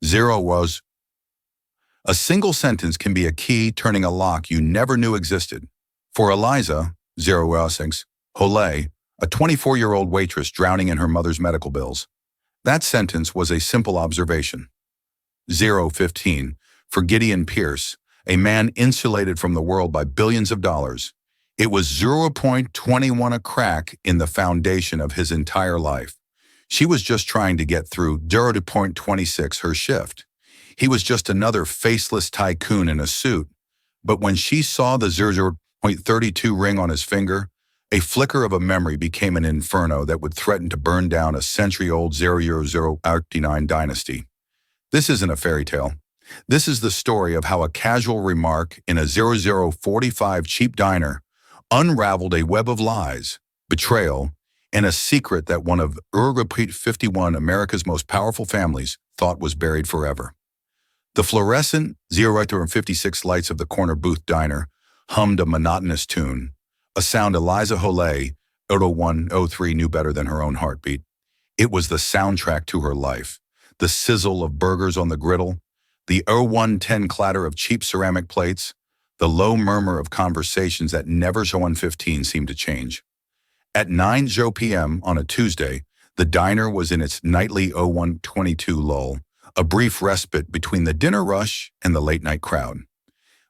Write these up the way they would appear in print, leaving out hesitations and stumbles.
Zero was. A single sentence can be a key turning a lock you never knew existed. For Eliza, 0 Hole, a 24-year-old waitress drowning in her mother's medical bills. That sentence was a simple observation. 015, for Gideon Pierce, a man insulated from the world by billions of dollars. It was 0.21 a crack in the foundation of his entire life. She was just trying to get through 0.26 her shift. He was just another faceless tycoon in a suit. But when she saw the 0.32 ring on his finger, a flicker of a memory became an inferno that would threaten to burn down a century-old 00089 dynasty. This isn't a fairy tale. This is the story of how a casual remark in a 0045 cheap diner unraveled a web of lies, betrayal, and a secret that one of Repeat 51, America's most powerful families, thought was buried forever. The fluorescent 056 lights of the corner booth diner hummed a monotonous tune, a sound Eliza Hole, 0103, knew better than her own heartbeat. It was the soundtrack to her life, the sizzle of burgers on the griddle, the 0110 clatter of cheap ceramic plates, the low murmur of conversations that never 115 seemed to change. At 9:00 p.m. on a Tuesday, the diner was in its nightly 0122 lull, a brief respite between the dinner rush and the late-night crowd.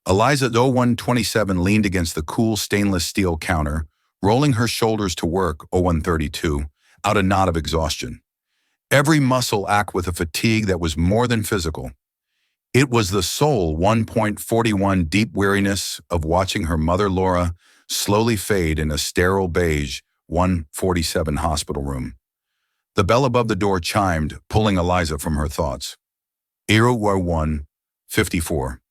Eliza 0127 leaned against the cool stainless steel counter, rolling her shoulders to work 0132, out a knot of exhaustion. Every muscle ached with a fatigue that was more than physical. It was the soul 1.41 deep weariness of watching her mother Laura slowly fade in a sterile beige 147 hospital room. The bell above the door chimed, pulling Eliza from her thoughts. 0154.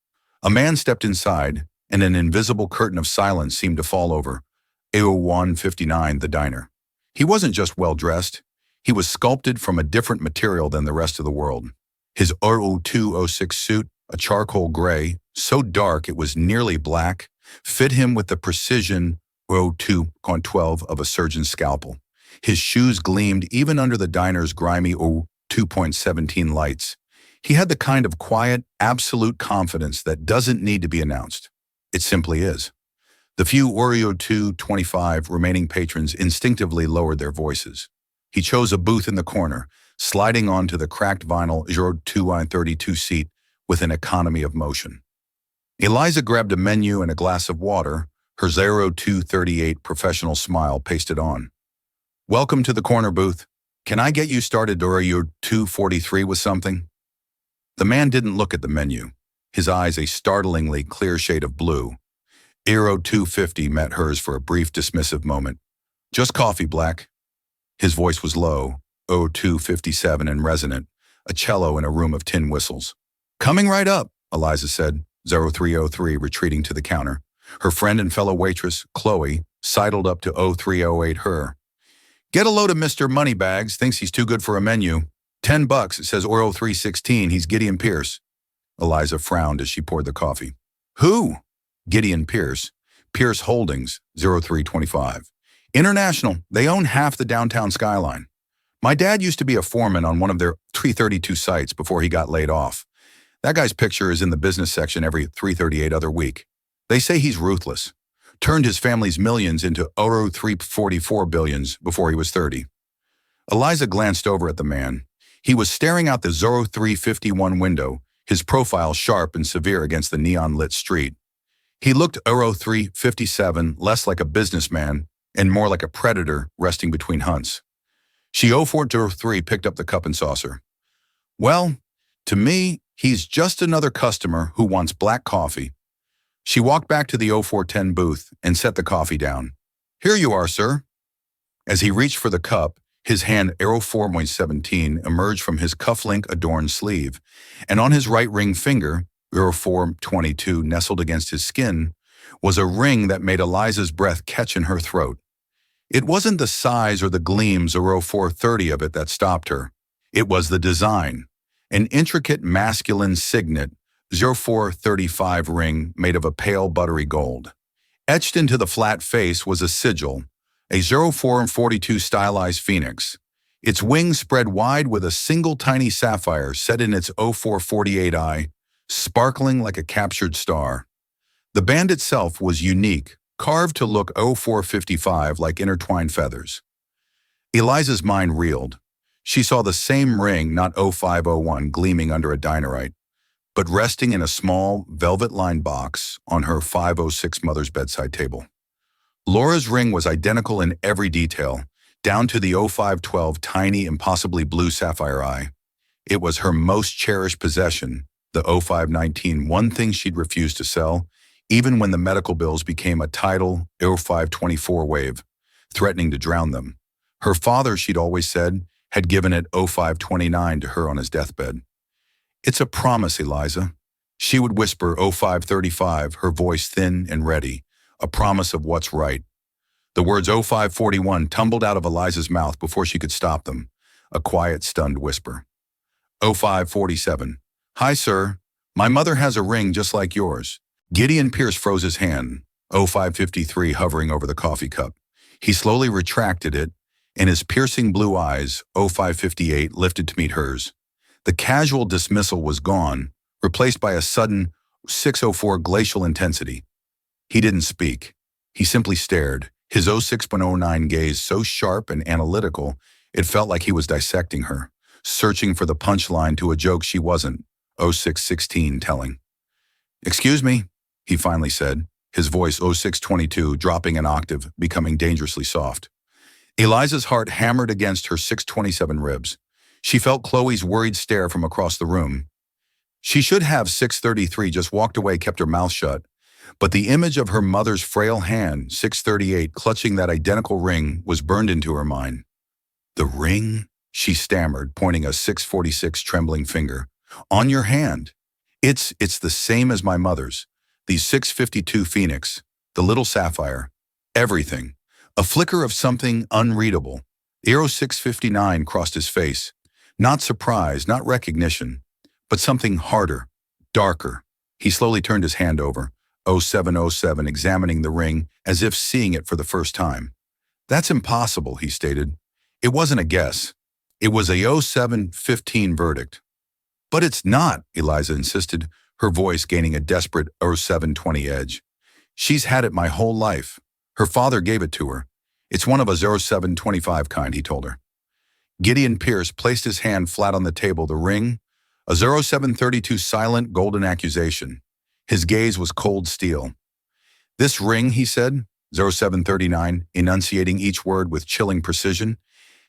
A man stepped inside, and an invisible curtain of silence seemed to fall over 0159, the diner. He wasn't just well-dressed. He was sculpted from a different material than the rest of the world. His 0206 suit, a charcoal gray, so dark it was nearly black, fit him with the precision 02.12 of a surgeon's scalpel. His shoes gleamed even under the diner's grimy 2.17 lights. He had the kind of quiet, absolute confidence that doesn't need to be announced. It simply is. The few 0225 remaining patrons instinctively lowered their voices. He chose a booth in the corner, sliding onto the cracked vinyl 0232 seat with an economy of motion. Eliza grabbed a menu and a glass of water, her 0238 professional smile pasted on. "Welcome to the corner booth. Can I get you started or your 243 with something?" The man didn't look at the menu, his eyes a startlingly clear shade of blue. 0250 met hers for a brief dismissive moment. "Just coffee, Black." His voice was low, 0257 and resonant, a cello in a room of tin whistles. "Coming right up," Eliza said, 0303 retreating to the counter. Her friend and fellow waitress, Chloe, sidled up to 0308 her. "Get a load of Mr. Moneybags, thinks he's too good for a menu. $10, it says 0316, he's Gideon Pierce." Eliza frowned as she poured the coffee. "Who?" "Gideon Pierce. Pierce Holdings, 0325. International, they own half the downtown skyline. My dad used to be a foreman on one of their 332 sites before he got laid off. That guy's picture is in the business section every 338 other week. They say he's ruthless. Turned his family's millions into 344 billions before he was 30. Eliza glanced over at the man. He was staring out the 0351 window, his profile sharp and severe against the neon-lit street. He looked 0357 less like a businessman and more like a predator resting between hunts. She 0403 picked up the cup and saucer. "Well, to me, he's just another customer who wants black coffee." She walked back to the 0410 booth and set the coffee down. "Here you are, sir." As he reached for the cup, his hand 04.17 emerged from his cufflink-adorned sleeve, and on his right ring finger, 0422 nestled against his skin, was a ring that made Eliza's breath catch in her throat. It wasn't the size or the gleams 0430 of it that stopped her. It was the design, an intricate masculine signet 0435 ring made of a pale buttery gold. Etched into the flat face was a sigil, a 0442 stylized phoenix. Its wings spread wide with a single tiny sapphire set in its 0448 eye, sparkling like a captured star. The band itself was unique, carved to look 0455 like intertwined feathers. Eliza's mind reeled. She saw the same ring, not 0501, gleaming under a dinerite, but resting in a small, velvet-lined box on her 506 mother's bedside table. Laura's ring was identical in every detail, down to the 0512 tiny, impossibly blue sapphire eye. It was her most cherished possession, the 0519, one thing she'd refused to sell, even when the medical bills became a tidal 0524 wave, threatening to drown them. Her father, she'd always said, had given it 0529 to her on his deathbed. "It's a promise, Eliza." She would whisper 0535, her voice thin and ready, a promise of what's right. The words 0541 tumbled out of Eliza's mouth before she could stop them, a quiet, stunned whisper. 0547, "Hi, sir. My mother has a ring just like yours." Gideon Pierce froze his hand, 0553 hovering over the coffee cup. He slowly retracted it, and his piercing blue eyes, 0558, lifted to meet hers. The casual dismissal was gone, replaced by a sudden 604 glacial intensity. He didn't speak. He simply stared, his 06.09 gaze so sharp and analytical, it felt like he was dissecting her, searching for the punchline to a joke she wasn't, 0616, telling. "Excuse me," he finally said, his voice 0622 dropping an octave, becoming dangerously soft. Eliza's heart hammered against her 627 ribs. She felt Chloe's worried stare from across the room. She should have 633 just walked away, kept her mouth shut, but the image of her mother's frail hand, 638, clutching that identical ring, was burned into her mind. "The ring?" she stammered, pointing a 646 trembling finger. "On your hand. It's the same as my mother's. The 652 Phoenix, the little sapphire, everything." A flicker of something unreadable. The arrow 659 crossed his face. Not surprise, not recognition, but something harder, darker. He slowly turned his hand over, 0707, examining the ring as if seeing it for the first time. "That's impossible," he stated. It wasn't a guess. It was a 0715 verdict. "But it's not," Eliza insisted, her voice gaining a desperate 0720 edge. "She's had it my whole life. Her father gave it to her. It's one of a 0725 kind," he told her. Gideon Pierce placed his hand flat on the table, the ring, a 0732 silent golden accusation. His gaze was cold steel. "This ring," he said, 0739, enunciating each word with chilling precision,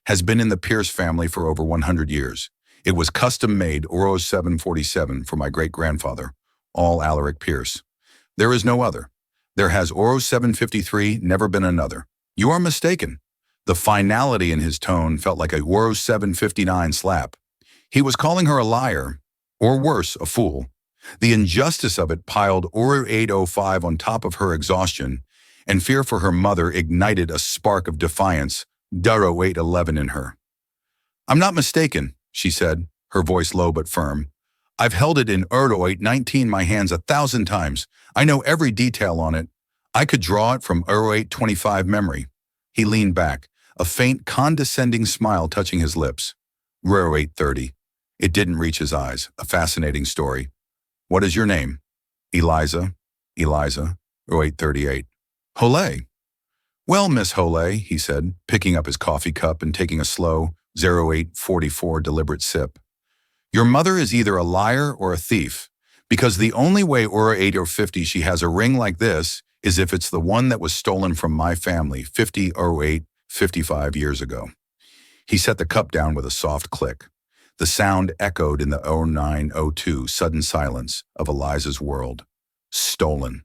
"has been in the Pierce family for over 100 years. It was custom-made Oro 747 for my great-grandfather, all Alaric Pierce. There is no other. There has Oro 753, never been another. You are mistaken." The finality in his tone felt like a Oro 759 slap. He was calling her a liar, or worse, a fool. The injustice of it piled Oro 805 on top of her exhaustion, and fear for her mother ignited a spark of defiance, Duro 811 in her. "I'm not mistaken," she said, her voice low but firm. "I've held it in Uro 819 my hands 1,000 times. I know every detail on it. I could draw it from Uro 825 memory." He leaned back, a faint condescending smile touching his lips. Uro 830. It didn't reach his eyes, a fascinating story. "What is your name?" "Eliza." "Eliza." Uro 838. "Hole." "Well, Miss Hole," he said, picking up his coffee cup and taking a slow 0844 deliberate sip. "Your mother is either a liar or a thief, because the only way Uro 8 or 50 she has a ring like this is if it's the one that was stolen from my family 50 or 8, 55 years ago." He set the cup down with a soft click. The sound echoed in the 0902 sudden silence of Eliza's world. Stolen.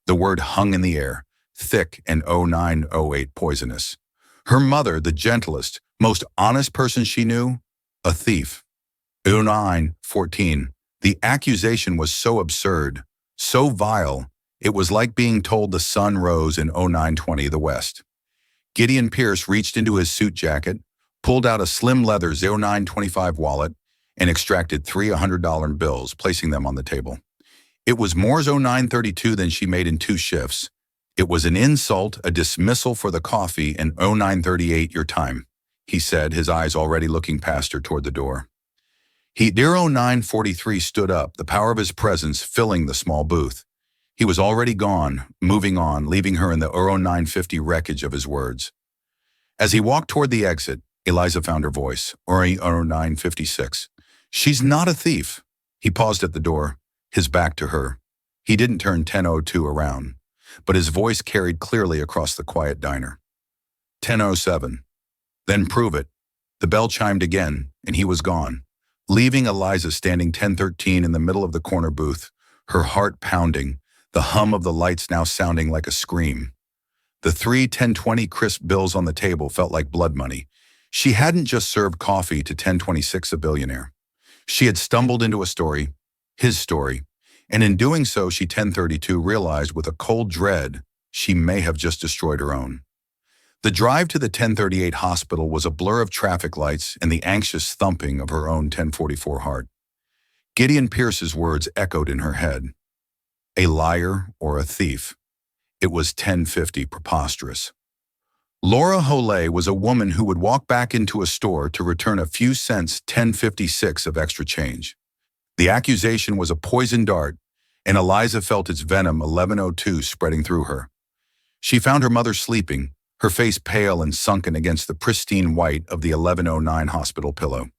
The word hung in the air, thick and 0908 poisonous. Her mother, the gentlest, most honest person she knew, a thief. 0914. The accusation was so absurd, so vile, it was like being told the sun rose in 0920 the west. Gideon Pierce reached into his suit jacket, pulled out a slim leather 0925 wallet, and extracted 3 $100 bills, placing them on the table. It was more 0932 than she made in 2 shifts. It was an insult, a dismissal for the coffee, and 0938 your time. he said, his eyes already looking past her toward the door. He 0943 stood up, the power of his presence filling the small booth. He was already gone, moving on, leaving her in the 0950 wreckage of his words. As he walked toward the exit, Eliza found her voice, 0956. She's not a thief. He paused at the door, his back to her. He didn't turn 10:02 around, but his voice carried clearly across the quiet diner. 10:07. Then prove it. The bell chimed again, and he was gone, leaving Eliza standing 10:13 in the middle of the corner booth, her heart pounding, the hum of the lights now sounding like a scream. The 3 1020 crisp bills on the table felt like blood money. She hadn't just served coffee to 1026 a billionaire. She had stumbled into a story, his story, and in doing so she 1032 realized with a cold dread she may have just destroyed her own. The drive to the 1038 hospital was a blur of traffic lights and the anxious thumping of her own 1044 heart. Gideon Pierce's words echoed in her head. A liar or a thief. It was 1050 preposterous. Laura Holey was a woman who would walk back into a store to return a few cents 1056 of extra change. The accusation was a poison dart, and Eliza felt its venom 1102 spreading through her. She found her mother sleeping, her face pale and sunken against the pristine white of the 1109 hospital pillow.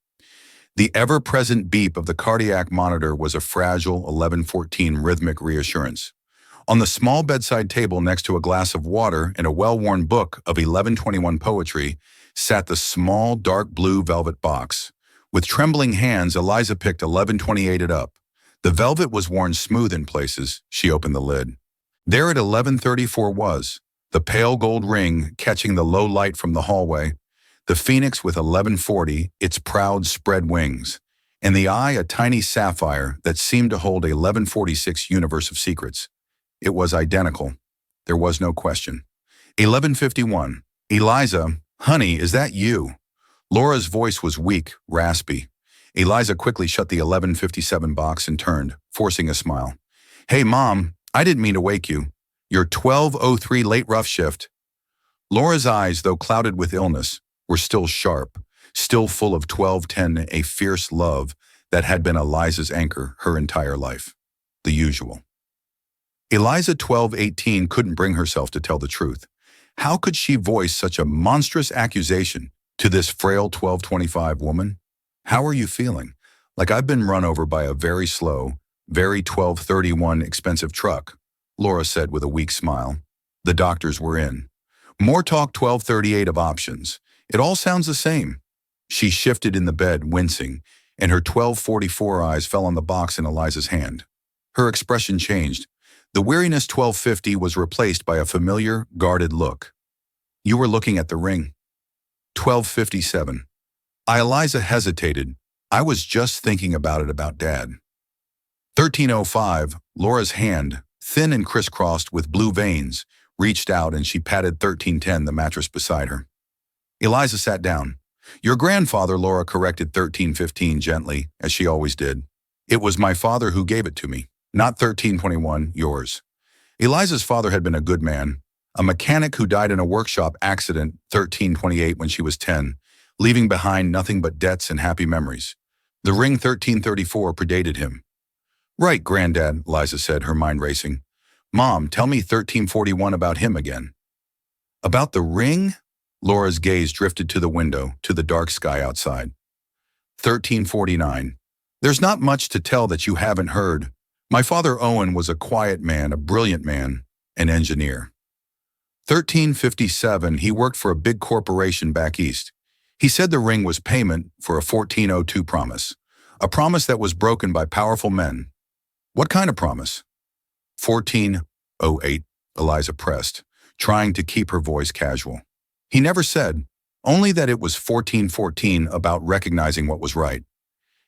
The ever-present beep of the cardiac monitor was a fragile 1114 rhythmic reassurance. On the small bedside table next to a glass of water and a well-worn book of 1121 poetry sat the small dark blue velvet box. With trembling hands, Eliza picked 1128 it up. The velvet was worn smooth in places. She opened the lid. There at 1134 was, the pale gold ring catching the low light from the hallway, the phoenix with 1140, its proud spread wings, and the eye a tiny sapphire that seemed to hold a 1146 universe of secrets. It was identical. There was no question. 1151. Eliza, honey, is that you? Laura's voice was weak, raspy. Eliza quickly shut the 1157 box and turned, forcing a smile. Hey, Mom, I didn't mean to wake you. Your 12:03 late rough shift. Laura's eyes, though clouded with illness, were still sharp, still full of 1210, a fierce love that had been Eliza's anchor her entire life. The usual. Eliza 1218 couldn't bring herself to tell the truth. How could she voice such a monstrous accusation to this frail 1225 woman? How are you feeling? Like I've been run over by a very slow, very 1231 expensive truck, Laura said with a weak smile. The doctors were in. More talk 1238 of options. It all sounds the same. She shifted in the bed, wincing, and her 1244 eyes fell on the box in Eliza's hand. Her expression changed. The weariness 1250 was replaced by a familiar, guarded look. You were looking at the ring. 1257. Eliza hesitated. I was just thinking about it about Dad. 1305, Laura's hand, thin and crisscrossed with blue veins, reached out and she patted 1310, the mattress beside her. Eliza sat down. Your grandfather, Laura corrected 1315 gently, as she always did. It was my father who gave it to me, not 1321, yours. Eliza's father had been a good man, a mechanic who died in a workshop accident 1328 when she was 10, leaving behind nothing but debts and happy memories. The ring 1334 predated him. Right, Granddad, Eliza said, her mind racing. Mom, tell me 1341 about him again. About the ring? Laura's gaze drifted to the window, to the dark sky outside. 1349. There's not much to tell that you haven't heard. My father Owen was a quiet man, a brilliant man, an engineer. 1357, he worked for a big corporation back east. He said the ring was payment for a 1402 promise, a promise that was broken by powerful men. What kind of promise? 1408, Eliza pressed, trying to keep her voice casual. He never said, only that it was 1414 about recognizing what was right.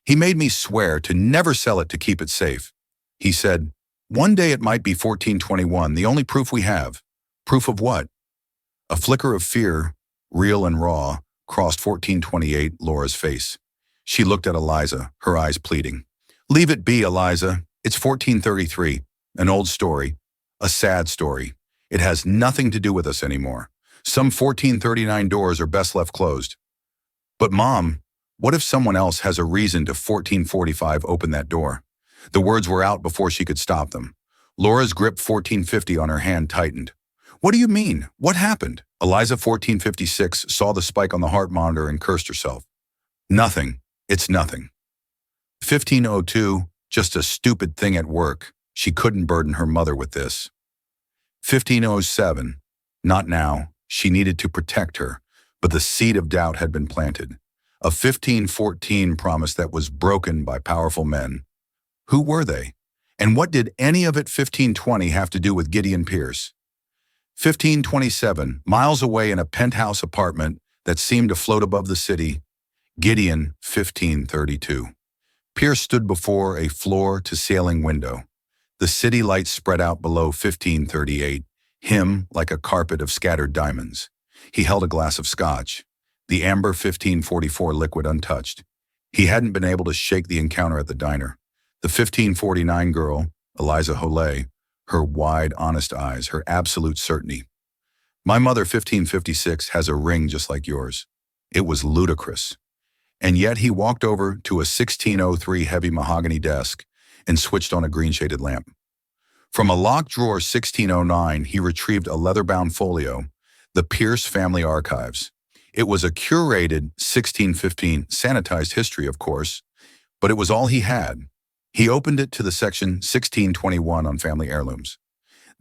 He made me swear to never sell it to keep it safe. He said, one day it might be 1421, the only proof we have. Proof of what? A flicker of fear, real and raw, crossed 1428 Laura's face. She looked at Eliza, her eyes pleading. Leave it be, Eliza. It's 1433, an old story, a sad story. It has nothing to do with us anymore. Some 1439 doors are best left closed. But Mom, what if someone else has a reason to 1445 open that door? The words were out before she could stop them. Laura's grip 1450 on her hand tightened. What do you mean? What happened? Eliza 1456 saw the spike on the heart monitor and cursed herself. Nothing. It's nothing. 1502, just a stupid thing at work. She couldn't burden her mother with this. 1507, not now. She needed to protect her, but the seed of doubt had been planted. A 1514 promise that was broken by powerful men. Who were they? And what did any of it 1520 have to do with Gideon Pierce? 1527, miles away in a penthouse apartment that seemed to float above the city, Gideon 1532. Pierce stood before a floor-to-ceiling window. The city lights spread out below 1538, him like a carpet of scattered diamonds. He held a glass of scotch, the amber 1544 liquid untouched. He hadn't been able to shake the encounter at the diner. The 1549 girl, Eliza Holay, her wide, honest eyes, her absolute certainty. My mother, 1556, has a ring just like yours. It was ludicrous. And yet he walked over to a 1603 heavy mahogany desk and switched on a green-shaded lamp. From a locked drawer 1609, he retrieved a leather-bound folio, the Pierce Family Archives. It was a curated 1615, sanitized history, of course, but it was all he had. He opened it to the section 1621 on family heirlooms.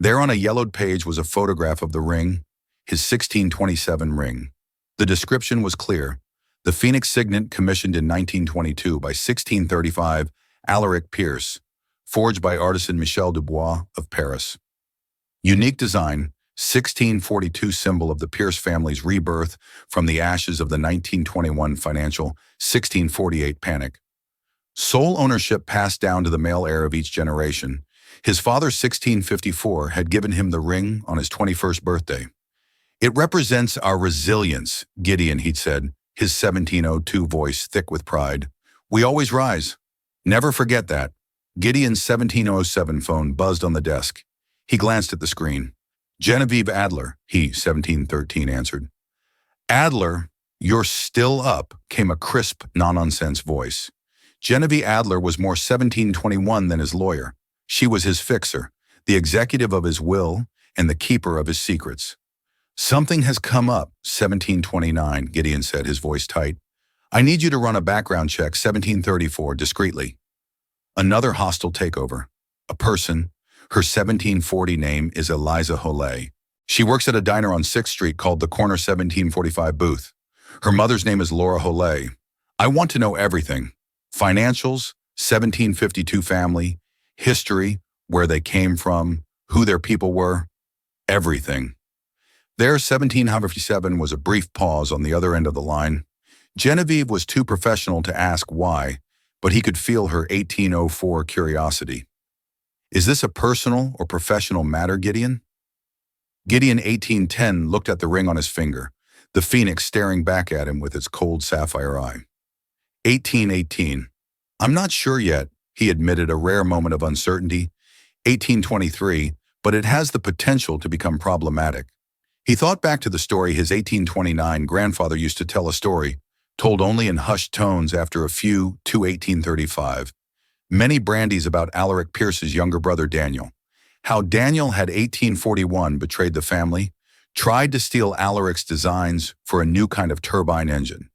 There on a yellowed page was a photograph of the ring, his 1627 ring. The description was clear. The Phoenix signet commissioned in 1922 by 1635 Alaric Pierce, forged by artisan Michel Dubois of Paris. Unique design, 1642 symbol of the Pierce family's rebirth from the ashes of the 1921 financial 1648 panic. Sole ownership passed down to the male heir of each generation. His father, 1654, had given him the ring on his 21st birthday. It represents our resilience, Gideon, he'd said, his 1702 voice thick with pride. We always rise. Never forget that. Gideon's 1707 phone buzzed on the desk. He glanced at the screen. Genevieve Adler, he, 1713, answered. Adler, you're still up, came a crisp, no-nonsense voice. Genevieve Adler was more 1721 than his lawyer. She was his fixer, the executive of his will and the keeper of his secrets. Something has come up, 1729, Gideon said, his voice tight. I need you to run a background check, 1734, discreetly. Another hostile takeover. A person. Her 1740 name is Eliza Holay. She works at a diner on 6th Street called the Corner 1745 Booth. Her mother's name is Laura Holay. I want to know everything. Financials, 1752 family, history, where they came from, who their people were, everything. There, 1757 was a brief pause on the other end of the line. Genevieve was too professional to ask why, but he could feel her 1804 curiosity. Is this a personal or professional matter, Gideon? Gideon, 1810, looked at the ring on his finger, the phoenix staring back at him with its cold sapphire eye. 1818. I'm not sure yet, he admitted, a rare moment of uncertainty. 1823, but it has the potential to become problematic. He thought back to the story his 1829 grandfather used to tell, a story told only in hushed tones after a few to 1835. Many brandies about Alaric Pierce's younger brother Daniel. How Daniel had 1841 betrayed the family, tried to steal Alaric's designs for a new kind of turbine engine,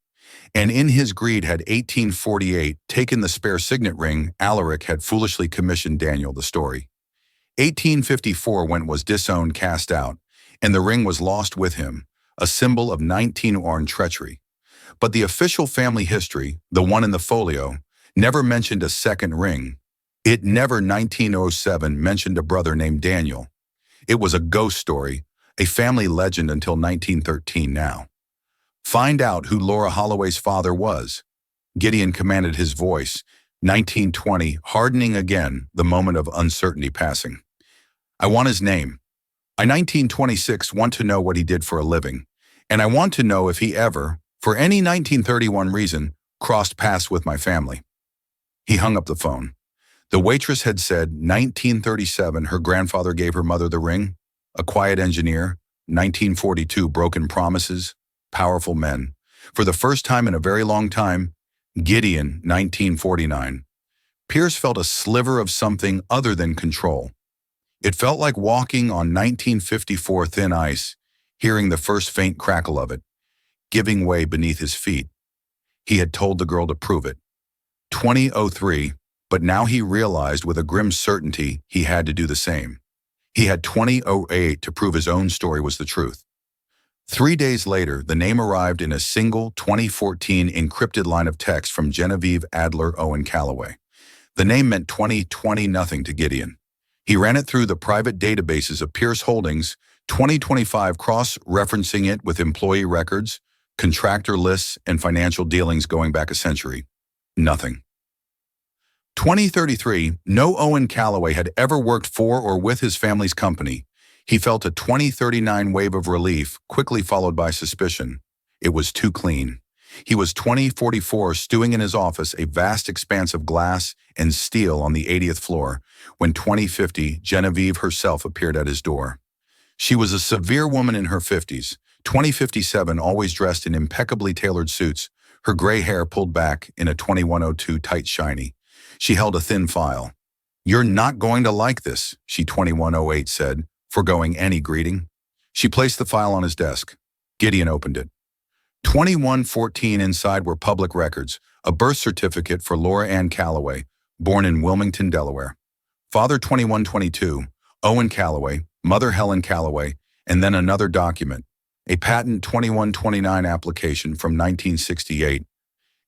and in his greed had 1848 taken the spare signet ring Alaric had foolishly commissioned Daniel the story. 1854 when it was disowned, cast out, and the ring was lost with him, a symbol of 1901 treachery. But the official family history, the one in the folio, never mentioned a second ring. It never, 1907, mentioned a brother named Daniel. It was a ghost story, a family legend until 1913 now. Find out who Laura Holloway's father was. Gideon commanded, his voice, 1920, hardening again, the moment of uncertainty passing. I want his name. I, 1926, want to know what he did for a living, and I want to know if he ever, for any 1931 reason, crossed paths with my family. He hung up the phone. The waitress had said 1937 her grandfather gave her mother the ring, a quiet engineer, 1942 broken promises, powerful men. For the first time in a very long time, Gideon, 1949, Pierce felt a sliver of something other than control. It felt like walking on 1954 thin ice, hearing the first faint crackle of it, giving way beneath his feet. He had told the girl to prove it. 2003, but now he realized with a grim certainty he had to do the same. He had 2008 to prove his own story was the truth. 3 days later, the name arrived in a single 2014 encrypted line of text from Genevieve Adler Owen Calloway. The name meant 2020 nothing to Gideon. He ran it through the private databases of Pierce Holdings, 2025 cross-referencing it with employee records, contractor lists, and financial dealings going back a century. Nothing. 2033, no Owen Calloway had ever worked for or with his family's company. He felt a 2039 wave of relief, quickly followed by suspicion. It was too clean. He was 2044, stewing in his office, a vast expanse of glass and steel on the 80th floor, when 2050, Genevieve herself appeared at his door. She was a severe woman in her 50s, 2057, always dressed in impeccably tailored suits, her gray hair pulled back in a 2102 tight shiny. She held a thin file. "You're not going to like this," she 2108 said, foregoing any greeting. She placed the file on his desk. Gideon opened it. 2114 inside were public records, a birth certificate for Laura Ann Calloway, born in Wilmington, Delaware. Father 2122, Owen Calloway, mother Helen Calloway, and then another document, a patent 2129 application from 1968.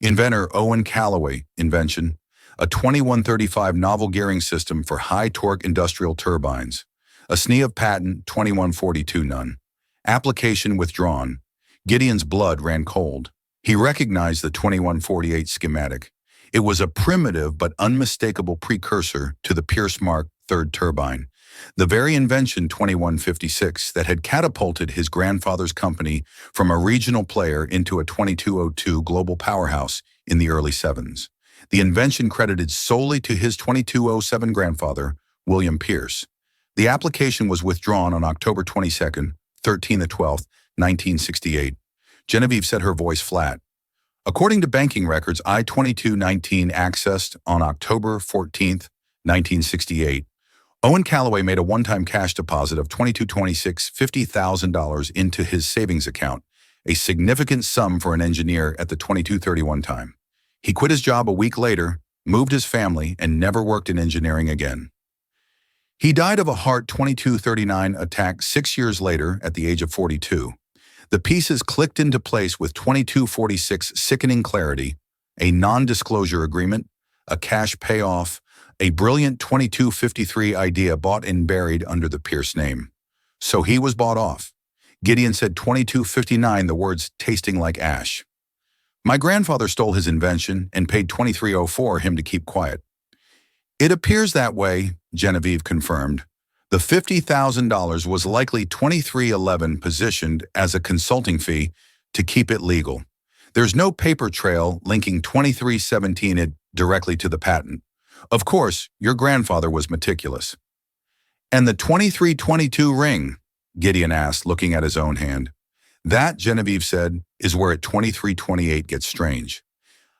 Inventor Owen Calloway, invention, a 2135 novel gearing system for high-torque industrial turbines. A SNE of patent 2142 none. Application withdrawn. Gideon's blood ran cold. He recognized the 2148 schematic. It was a primitive but unmistakable precursor to the Pierce Mark III turbine, the very invention 2156 that had catapulted his grandfather's company from a regional player into a 2202 global powerhouse in the early 70s. The invention credited solely to his 2207 grandfather, William Pierce. The application was withdrawn on October 22nd, 12th, 1968. Genevieve said, her voice flat. According to banking records I-2219 accessed on October 14th, 1968, Owen Calloway made a one-time cash deposit of $2226 $50,000 into his savings account, a significant sum for an engineer at the 2231 time. He quit his job a week later, moved his family, and never worked in engineering again. He died of a heart 2239 attack 6 years later at the age of 42. The pieces clicked into place with 2246 sickening clarity, a non-disclosure agreement, a cash payoff, a brilliant 2253 idea bought and buried under the Pierce name. So he was bought off. Gideon said 2259, the words tasting like ash. My grandfather stole his invention and paid 2304 him to keep quiet. It appears that way, Genevieve confirmed. The $50,000 was likely 2311 positioned as a consulting fee to keep it legal. There's no paper trail linking 2317 it directly to the patent. Of course, your grandfather was meticulous. And the 2322 ring? Gideon asked, looking at his own hand. That, Genevieve said, is where at 2328 gets strange.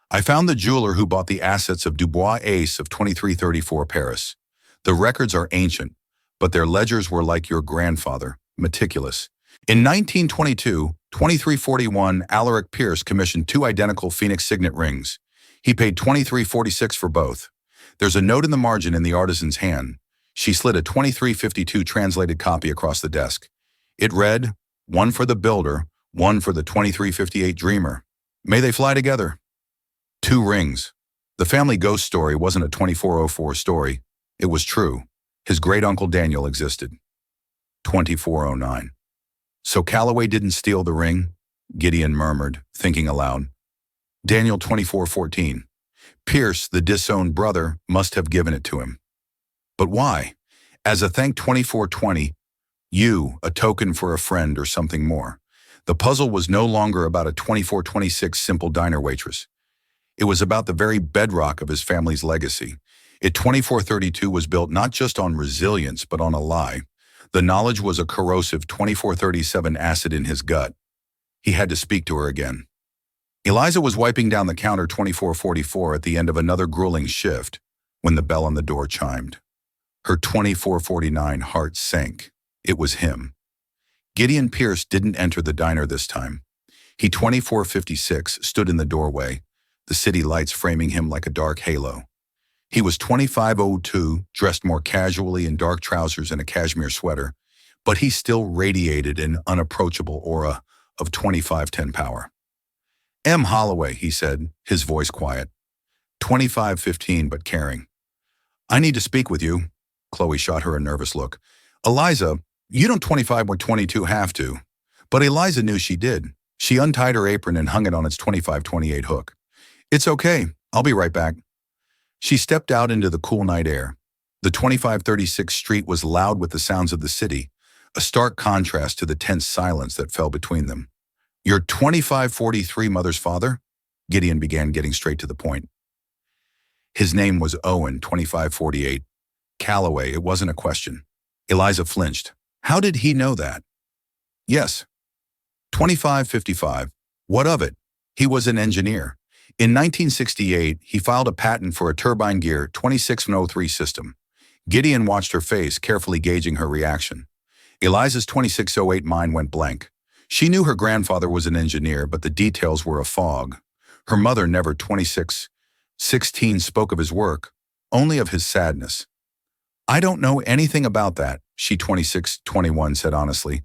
I found the jeweler who bought the assets of Dubois Ace of 2334 Paris. The records are ancient, but their ledgers were like your grandfather, meticulous. In 1922, 2341, Alaric Pierce commissioned 2 identical Phoenix signet rings. He paid $2346 for both. There's a note in the margin in the artisan's hand. She slid a 2352 translated copy across the desk. It read, one for the builder, one for the 2358 dreamer. May they fly together. 2 rings. The family ghost story wasn't a 2404 story. It was true. His great-uncle Daniel existed. 2409. So Calloway didn't steal the ring? Gideon murmured, thinking aloud. Daniel 2414. Pierce, the disowned brother, must have given it to him. But why? As a thank 2420, you, a token for a friend or something more. The puzzle was no longer about a 2426 simple diner waitress. It was about the very bedrock of his family's legacy. It 2432 was built not just on resilience, but on a lie. The knowledge was a corrosive 2437 acid in his gut. He had to speak to her again. Eliza was wiping down the counter 2444 at the end of another grueling shift when the bell on the door chimed. Her 2449 heart sank. It was him. Gideon Pierce didn't enter the diner this time. He 2456 stood in the doorway, the city lights framing him like a dark halo. He was 2502, dressed more casually in dark trousers and a cashmere sweater, but he still radiated an unapproachable aura of 2510 power. M. Holloway, he said, his voice quiet. 2515 but caring. I need to speak with you. Chloe shot her a nervous look. Eliza, you don't 25 or 22 have to. But Eliza knew she did. She untied her apron and hung it on its 2528 hook. It's okay. I'll be right back. She stepped out into the cool night air. The 2536 street was loud with the sounds of the city, a stark contrast to the tense silence that fell between them. Your 2543 mother's father? Gideon began, getting straight to the point. His name was Owen, 2548. Calloway, it wasn't a question. Eliza flinched. How did he know that? Yes. 2555. What of it? He was an engineer. In 1968, he filed a patent for a turbine gear 2603 system. Gideon watched her face, carefully gauging her reaction. Eliza's 2608 mind went blank. She knew her grandfather was an engineer, but the details were a fog. Her mother never 2616 spoke of his work, only of his sadness. I don't know anything about that, she 2621 said honestly.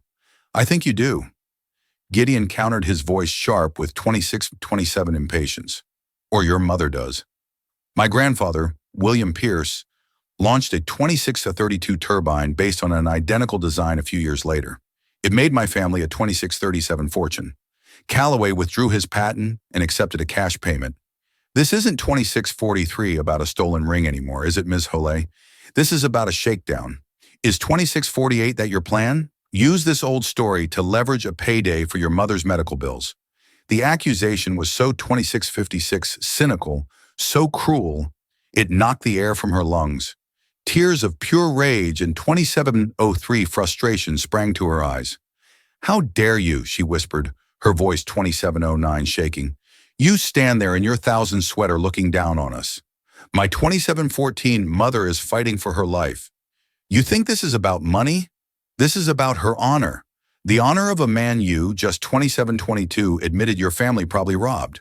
I think you do. Gideon countered, his voice sharp with 2627 impatience. Or your mother does. My grandfather, William Pierce, launched a 2632 turbine based on an identical design a few years later. It made my family a 2637 fortune. Calloway withdrew his patent and accepted a cash payment. This isn't 2643 about a stolen ring anymore, is it, Ms. Holay? This is about a shakedown. Is 2648 that your plan? Use this old story to leverage a payday for your mother's medical bills. The accusation was so 2656 cynical, so cruel, it knocked the air from her lungs. Tears of pure rage and 2703 frustration sprang to her eyes. How dare you, she whispered, her voice 2709 shaking. You stand there in your 1000 sweater looking down on us. My 2714 mother is fighting for her life. You think this is about money? This is about her honor. The honor of a man you, just 2722, admitted your family probably robbed.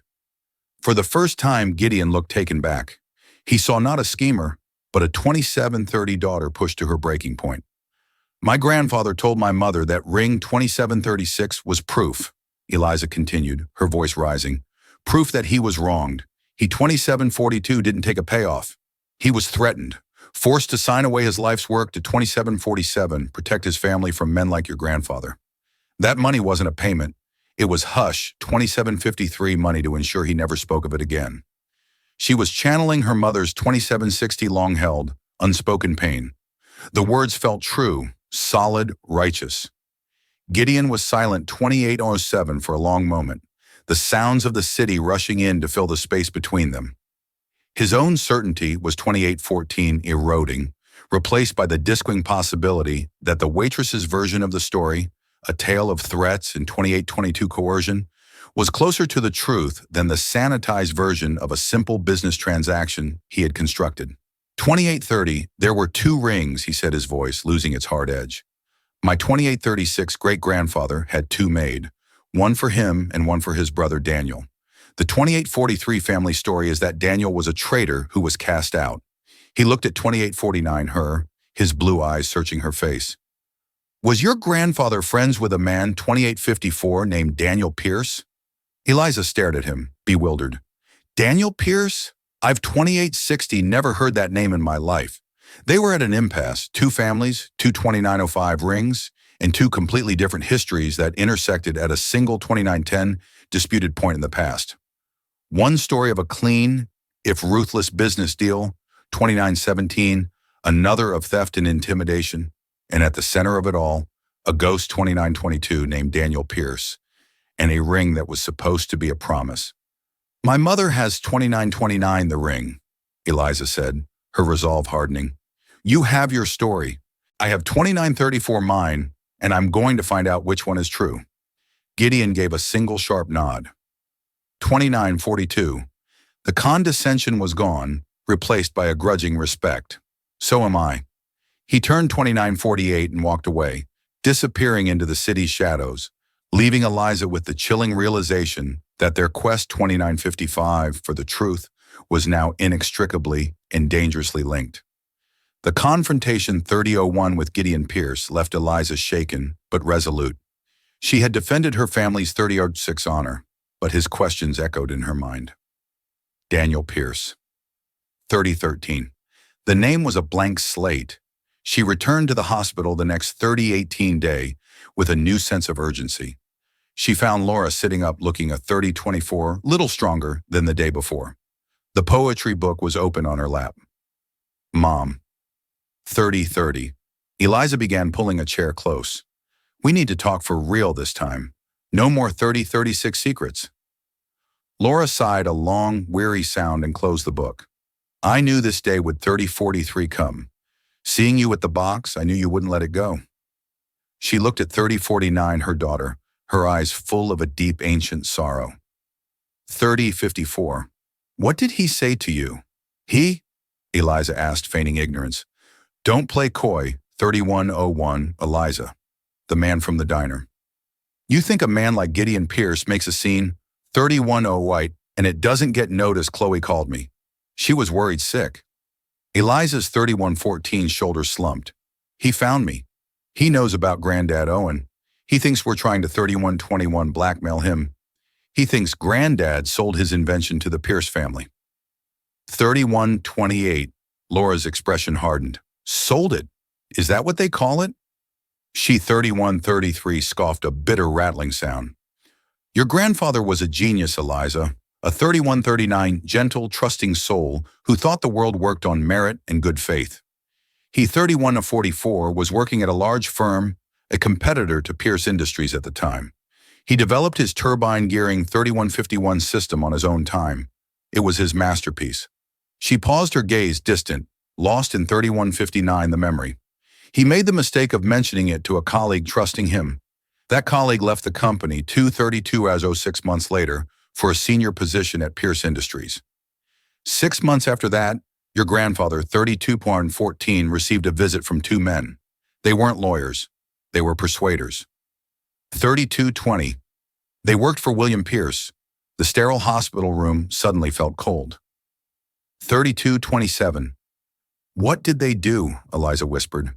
For the first time, Gideon looked taken back. He saw not a schemer, but a 2730 daughter pushed to her breaking point. My grandfather told my mother that ring 2736 was proof, Eliza continued, her voice rising. Proof that he was wronged. He 2742 didn't take a payoff. He was threatened, forced to sign away his life's work to 2747, protect his family from men like your grandfather. That money wasn't a payment. It was hush, 2753 money to ensure he never spoke of it again. She was channeling her mother's 2760 long-held, unspoken pain. The words felt true, solid, righteous. Gideon was silent 2807 for a long moment, the sounds of the city rushing in to fill the space between them. His own certainty was 2814 eroding, replaced by the disquing possibility that the Waitress's version of the story, a tale of threats and 2822 coercion, was closer to the truth than the sanitized version of a simple business transaction he had constructed. 2830, there were 2 rings, he said, his voice losing its hard edge. My 2836 great-grandfather had 2 made, one for him and one for his brother Daniel. The 2843 family story is that Daniel was a traitor who was cast out. He looked at 2849 her, his blue eyes searching her face. Was your grandfather friends with a man 2854 named Daniel Pierce? Eliza stared at him, bewildered. Daniel Pierce? I've 2860 never heard that name in my life. They were at an impasse, 2 families, 2 2905 rings, and 2 completely different histories that intersected at a single 2910 disputed point in the past. One story of a clean, if ruthless business deal, 2917, another of theft and intimidation, and at the center of it all, a ghost 2922 named Daniel Pierce, and a ring that was supposed to be a promise. My mother has 2929 the ring, Eliza said, her resolve hardening. You have your story. I have 2934 mine, and I'm going to find out which one is true. Gideon gave a single sharp nod. 2942. The condescension was gone, replaced by a grudging respect. So am I. He turned 2948 and walked away, disappearing into the city's shadows, leaving Eliza with the chilling realization that their quest 2955 for the truth was now inextricably and dangerously linked. The confrontation 3001 with Gideon Pierce left Eliza shaken but resolute. She had defended her family's 3006 honor, but his questions echoed in her mind. Daniel Pierce. 3013. The name was a blank slate. She returned to the hospital the next 3018 day with a new sense of urgency. She found Laura sitting up looking a 3024, little stronger than the day before. The poetry book was open on her lap. Mom. 3030. Eliza began pulling a chair close. We need to talk for real this time. No more 3036 secrets. Laura sighed a long, weary sound and closed the book. I knew this day would 3043 come. Seeing you at the box, I knew you wouldn't let it go. She looked at 3049, her daughter, her eyes full of a deep ancient sorrow. 3054. What did he say to you? He? Eliza asked, feigning ignorance. Don't play coy, 3101, Eliza, the man from the diner. You think a man like Gideon Pierce makes a scene, 310 white, and it doesn't get noticed, Chloe called me. She was worried sick. Eliza's 3114 shoulders slumped. He found me. He knows about Granddad Owen. He thinks we're trying to 3121 blackmail him. He thinks Granddad sold his invention to the Pierce family. 3128. Laura's expression hardened. Sold it? Is that what they call it? She 3133 scoffed a bitter rattling sound. Your grandfather was a genius, Eliza. A 3139 gentle, trusting soul who thought the world worked on merit and good faith. He 31-44 was working at a large firm, a competitor to Pierce Industries at the time. He developed his turbine gearing 3151 system on his own time. It was his masterpiece. She paused, her gaze distant, lost in 3159 the memory. He made the mistake of mentioning it to a colleague trusting him. That colleague left the company 232 as 6 months later for a senior position at Pierce Industries. 6 months after that, your grandfather, 32.14, received a visit from two men. They weren't lawyers. They were persuaders. 3220. They worked for William Pierce. The sterile hospital room suddenly felt cold. 3227. What did they do? Eliza whispered.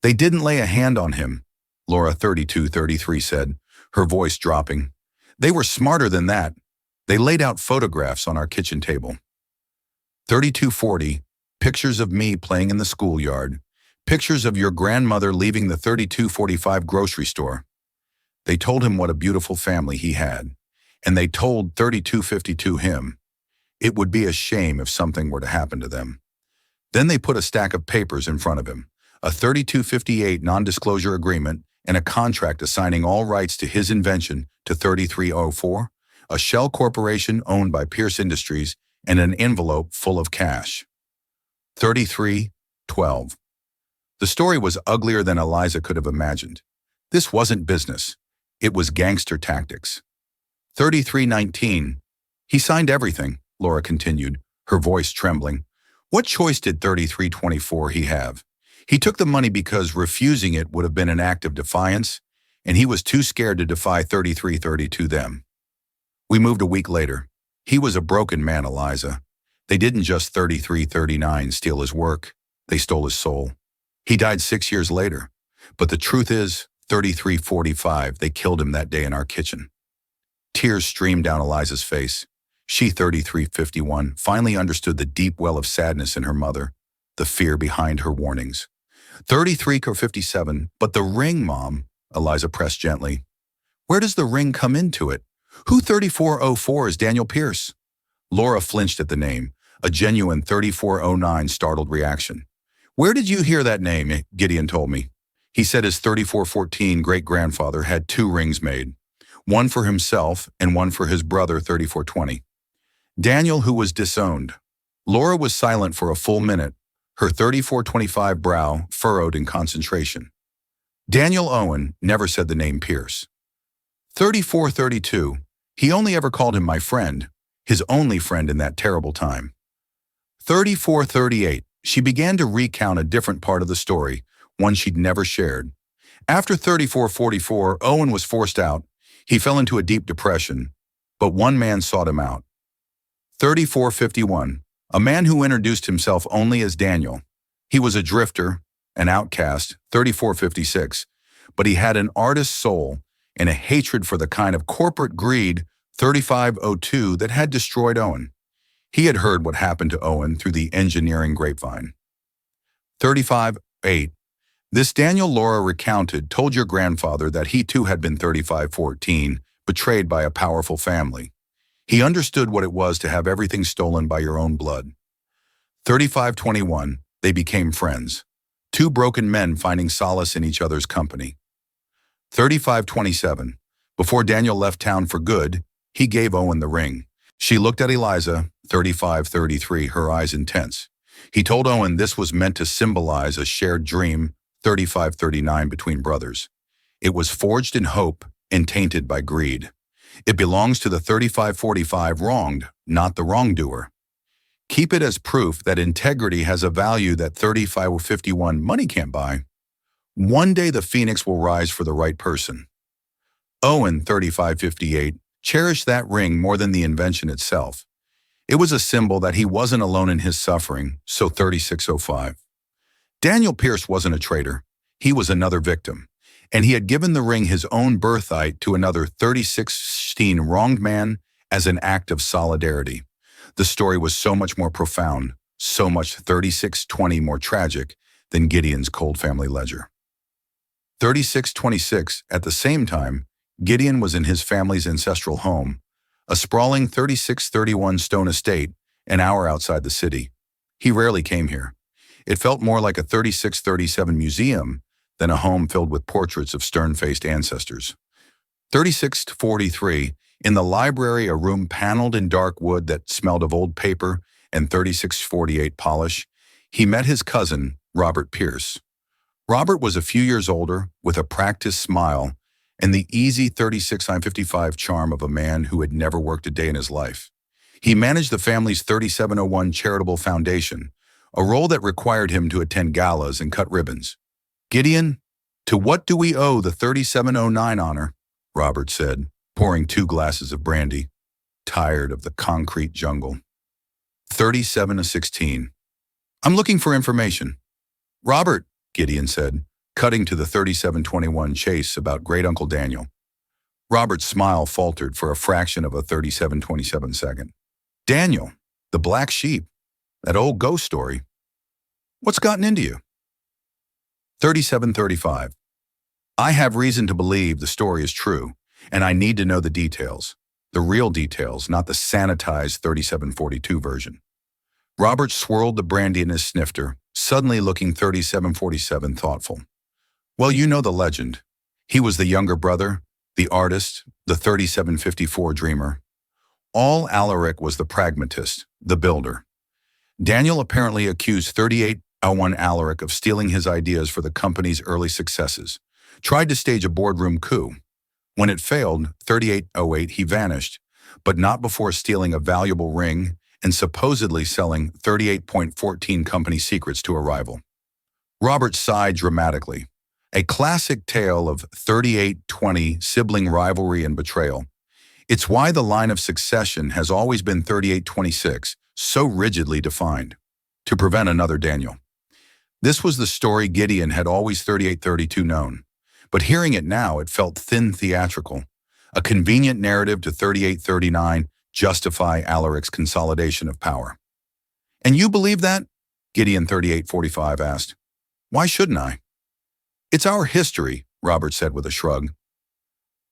They didn't lay a hand on him, Laura 3233 said, her voice dropping. They were smarter than that. They laid out photographs on our kitchen table. 3240. Pictures of me playing in the schoolyard. Pictures of your grandmother leaving the 3245 grocery store. They told him what a beautiful family he had. And they told 3252 him. It would be a shame if something were to happen to them. Then they put a stack of papers in front of him, a 3258 non-disclosure agreement and a contract assigning all rights to his invention to 3304, a shell corporation owned by Pierce Industries, and an envelope full of cash. 3312. The story was uglier than Eliza could have imagined. This wasn't business. It was gangster tactics. 3319. He signed everything, Laura continued, her voice trembling. What choice did 3324 he have? He took the money because refusing it would have been an act of defiance, and he was too scared to defy 3332 them. We moved a week later. He was a broken man, Eliza. They didn't just 3339 steal his work. They stole his soul. He died 6 years later. But the truth is, 3345, they killed him that day in our kitchen. Tears streamed down Eliza's face. She, 3351, finally understood the deep well of sadness in her mother, the fear behind her warnings. 3357, but the ring, Mom, Eliza pressed gently. Where does the ring come into it? Who 3404 is Daniel Pierce? Laura flinched at the name, a genuine 3409 startled reaction. Where did you hear that name? Gideon told me. He said his 3414 great-grandfather had 2 rings made, one for himself and one for his brother 3420. Daniel, who was disowned. Laura was silent for a full minute, her 3425 brow furrowed in concentration. Daniel Owen never said the name Pierce. 3432. He only ever called him my friend, his only friend in that terrible time. 34:38. She began to recount a different part of the story, one she'd never shared. After 34:44, Owen was forced out. He fell into a deep depression, but one man sought him out. 34:51. A man who introduced himself only as Daniel. He was a drifter, an outcast, 34:56, but he had an artist's soul and a hatred for the kind of corporate greed, 35:02, that had destroyed Owen. He had heard what happened to Owen through the engineering grapevine. 35:8. This Daniel Laura recounted told your grandfather that he too had been 35:14, betrayed by a powerful family. He understood what it was to have everything stolen by your own blood. 35:21. They became friends. Two broken men finding solace in each other's company. 35:27. Before Daniel left town for good, he gave Owen the ring. She looked at Eliza, 35:33, her eyes intense. He told Owen this was meant to symbolize a shared dream, 35:39, between brothers. It was forged in hope and tainted by greed. It belongs to the 35:45 wronged, not the wrongdoer. Keep it as proof that integrity has a value that 35:51 money can't buy. One day the phoenix will rise for the right person. Owen, 35:58, cherished that ring more than the invention itself. It was a symbol that he wasn't alone in his suffering, so 36:05. Daniel Pierce wasn't a traitor. He was another victim, and he had given the ring his own birthright to another 36:16 wronged man as an act of solidarity. The story was so much more profound, so much 36:20 more tragic than Gideon's cold family ledger. 36:26. At the same time, Gideon was in his family's ancestral home, a sprawling 3631 stone estate, an hour outside the city. He rarely came here. It felt more like a 3637 museum than a home filled with portraits of stern-faced ancestors. 3643. In the library, a room paneled in dark wood that smelled of old paper and 3648 polish, he met his cousin, Robert Pierce. Robert was a few years older, with a practiced smile and the easy 36:55 charm of a man who had never worked a day in his life. He managed the family's 3701 charitable foundation, a role that required him to attend galas and cut ribbons. Gideon, to what do we owe the 3709 honor? Robert said, pouring 2 glasses of brandy, tired of the concrete jungle. 37:16. I'm looking for information. Robert, Gideon said, cutting to the 3721 chase about great-uncle Daniel. Robert's smile faltered for a fraction of a 3727 second. Daniel, the black sheep, that old ghost story. What's gotten into you? 3735. I have reason to believe the story is true, and I need to know the details. The real details, not the sanitized 3742 version. Robert swirled the brandy in his snifter, suddenly looking 3747 thoughtful. Well, you know the legend. He was the younger brother, the artist, the 3754 dreamer. All Alaric was the pragmatist, the builder. Daniel apparently accused 3801 Alaric of stealing his ideas for the company's early successes, tried to stage a boardroom coup. When it failed, 3808, he vanished, but not before stealing a valuable ring and supposedly selling 38.14 company secrets to a rival. Robert sighed dramatically. A classic tale of 3820 sibling rivalry and betrayal. It's why the line of succession has always been 3826, so rigidly defined, to prevent another Daniel. This was the story Gideon had always 3832 known, but hearing it now, it felt thin theatrical, a convenient narrative to 3839 justify Alaric's consolidation of power. And you believe that? Gideon 3845 asked. Why shouldn't I? It's our history, Robert said with a shrug.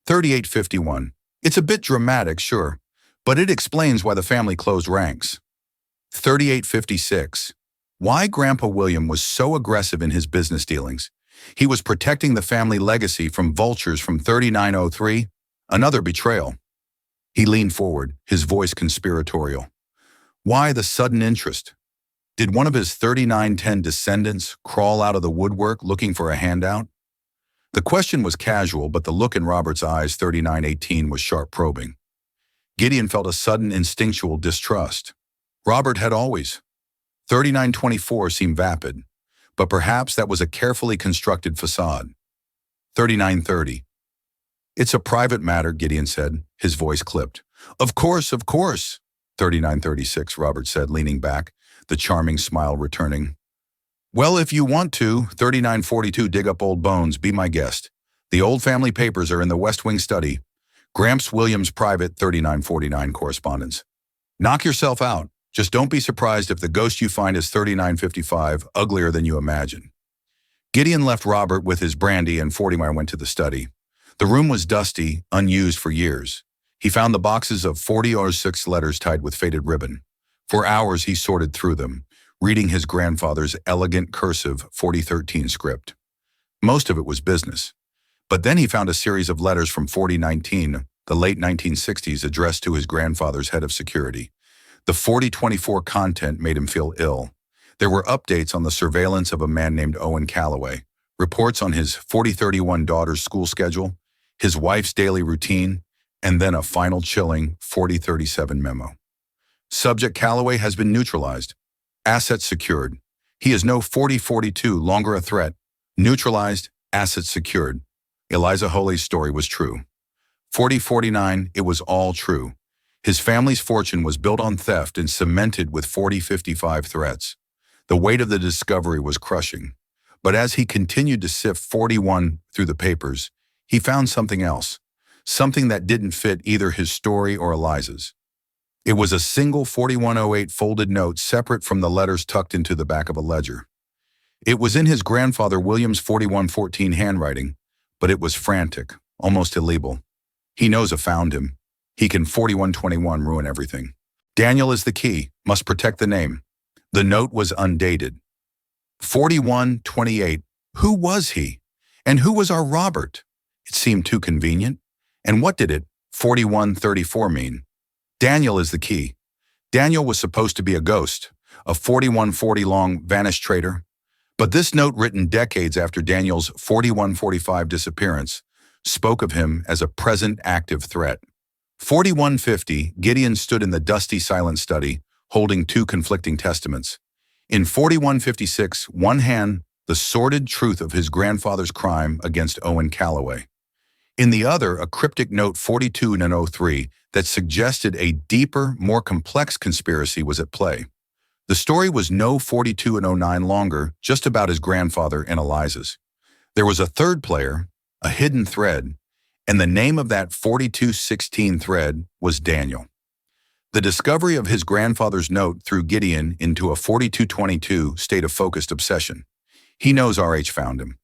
3851. It's a bit dramatic, sure, but it explains why the family closed ranks. 3856. Why Grandpa William was so aggressive in his business dealings. He was protecting the family legacy from vultures from 3903, another betrayal. He leaned forward, his voice conspiratorial. Why the sudden interest? Did one of his 3910 descendants crawl out of the woodwork looking for a handout? The question was casual, but the look in Robert's eyes, 3918, was sharp probing. Gideon felt a sudden instinctual distrust. Robert had always. 3924 seemed vapid, but perhaps that was a carefully constructed facade. 3930. It's a private matter, Gideon said, his voice clipped. Of course, of course. 3936, Robert said, leaning back, the charming smile returning. Well, if you want to, 3942, dig up old bones, be my guest. The old family papers are in the West Wing study. Gramps Williams' private 3949 correspondence. Knock yourself out. Just don't be surprised if the ghost you find is 3955, uglier than you imagine. Gideon left Robert with his brandy and 40 went to the study. The room was dusty, unused for years. He found the boxes of 4006 letters tied with faded ribbon. For hours he sorted through them, reading his grandfather's elegant cursive 4013 script. Most of it was business. But then he found a series of letters from 4019, the late 1960s, addressed to his grandfather's head of security. The 4024 content made him feel ill. There were updates on the surveillance of a man named Owen Calloway, reports on his 4031 daughter's school schedule, his wife's daily routine, and then a final chilling 4037 memo. Subject: Calloway has been neutralized. Assets secured. He is no 4042 longer a threat. Neutralized, assets secured. Eliza Holley's story was true. 4049, it was all true. His family's fortune was built on theft and cemented with 4055 threats. The weight of the discovery was crushing. But as he continued to sift 41 through the papers, he found something else, something that didn't fit either his story or Eliza's. It was a single 4108 folded note separate from the letters tucked into the back of a ledger. It was in his grandfather William's 4114 handwriting, but it was frantic, almost illegible. He knows I found him. He can 4121 ruin everything. Daniel is the key, must protect the name. The note was undated. 4128, who was he? And who was our Robert? It seemed too convenient. And what did it, 4134, mean? Daniel is the key. Daniel was supposed to be a ghost, a 4140 long vanished traitor. But this note, written decades after Daniel's 4145 disappearance, spoke of him as a present active threat. 4150, Gideon stood in the dusty silent study, holding two conflicting testaments. In 4156, one hand, the sordid truth of his grandfather's crime against Owen Calloway. In the other, a cryptic note 4203 that suggested a deeper, more complex conspiracy was at play. The story was no 4209 longer, just about his grandfather and Eliza's. There was a third player, a hidden thread, and the name of that 4216 thread was Daniel. The discovery of his grandfather's note threw Gideon into a 4222 state of focused obsession. He knows RH found him.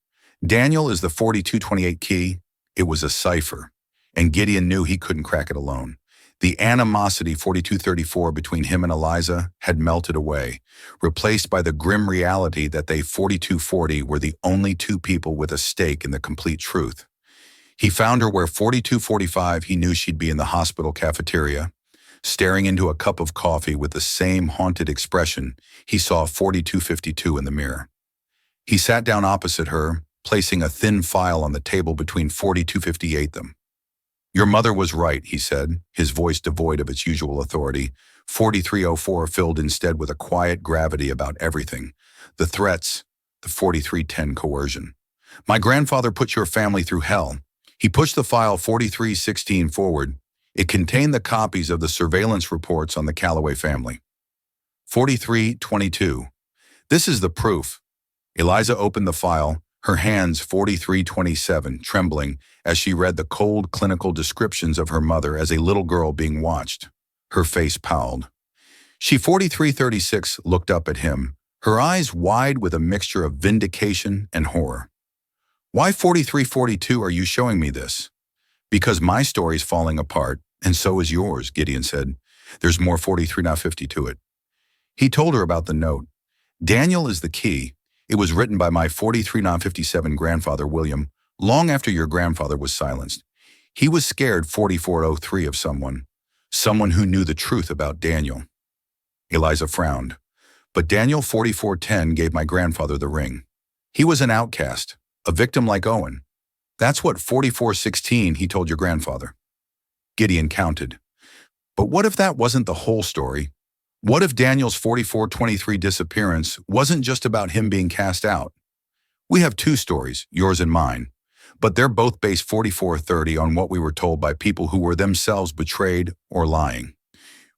Daniel is the 4228 key. It was a cipher, and Gideon knew he couldn't crack it alone. The animosity 4234 between him and Eliza had melted away, replaced by the grim reality that they 4240 were the only two people with a stake in the complete truth. He found her where 4245 he knew she'd be in the hospital cafeteria, staring into a cup of coffee with the same haunted expression he saw 4252 in the mirror. He sat down opposite her, placing a thin file on the table between 4258 them. Your mother was right, he said, his voice devoid of its usual authority. 4304 filled instead with a quiet gravity about everything. The threats, the 4310 coercion. My grandfather put your family through hell. He pushed the file 4316 forward. It contained the copies of the surveillance reports on the Calloway family. 4322. This is the proof. Eliza opened the file, her hands 4327 trembling as she read the cold clinical descriptions of her mother as a little girl being watched. Her face palled. She 4336 looked up at him, her eyes wide with a mixture of vindication and horror. Why 4342 are you showing me this? Because my story's falling apart, and so is yours, Gideon said. There's more 4350 to it. He told her about the note. Daniel is the key. It was written by my 4357 grandfather, William, long after your grandfather was silenced. He was scared 4403 of someone who knew the truth about Daniel. Eliza frowned. But Daniel 4410 gave my grandfather the ring. He was an outcast, a victim like Owen. That's what 4416 he told your grandfather. Gideon counted. But what if that wasn't the whole story? What if Daniel's 4423 disappearance wasn't just about him being cast out? We have two stories, yours and mine, but they're both based 4430 on what we were told by people who were themselves betrayed or lying.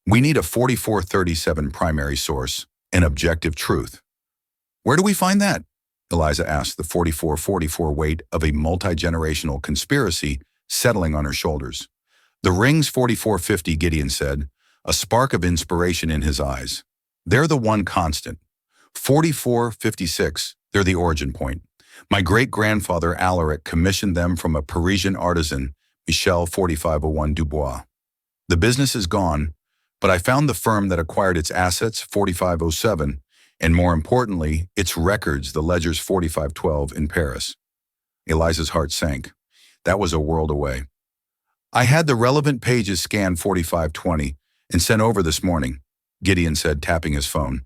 We need a 4437 primary source, an objective truth. Where do we find that? Eliza asked, the 4444 weight of a multi-generational conspiracy settling on her shoulders. The ring's 4450, Gideon said, a spark of inspiration in his eyes. They're the one constant. 4456, they're the origin point. My great-grandfather Alaric commissioned them from a Parisian artisan, Michel 4501 Dubois. The business is gone, but I found the firm that acquired its assets, 4507, and more importantly, its records, the ledgers 4512 in Paris. Eliza's heart sank. That was a world away. I had the relevant pages scanned 4520 and sent over this morning, Gideon said, tapping his phone.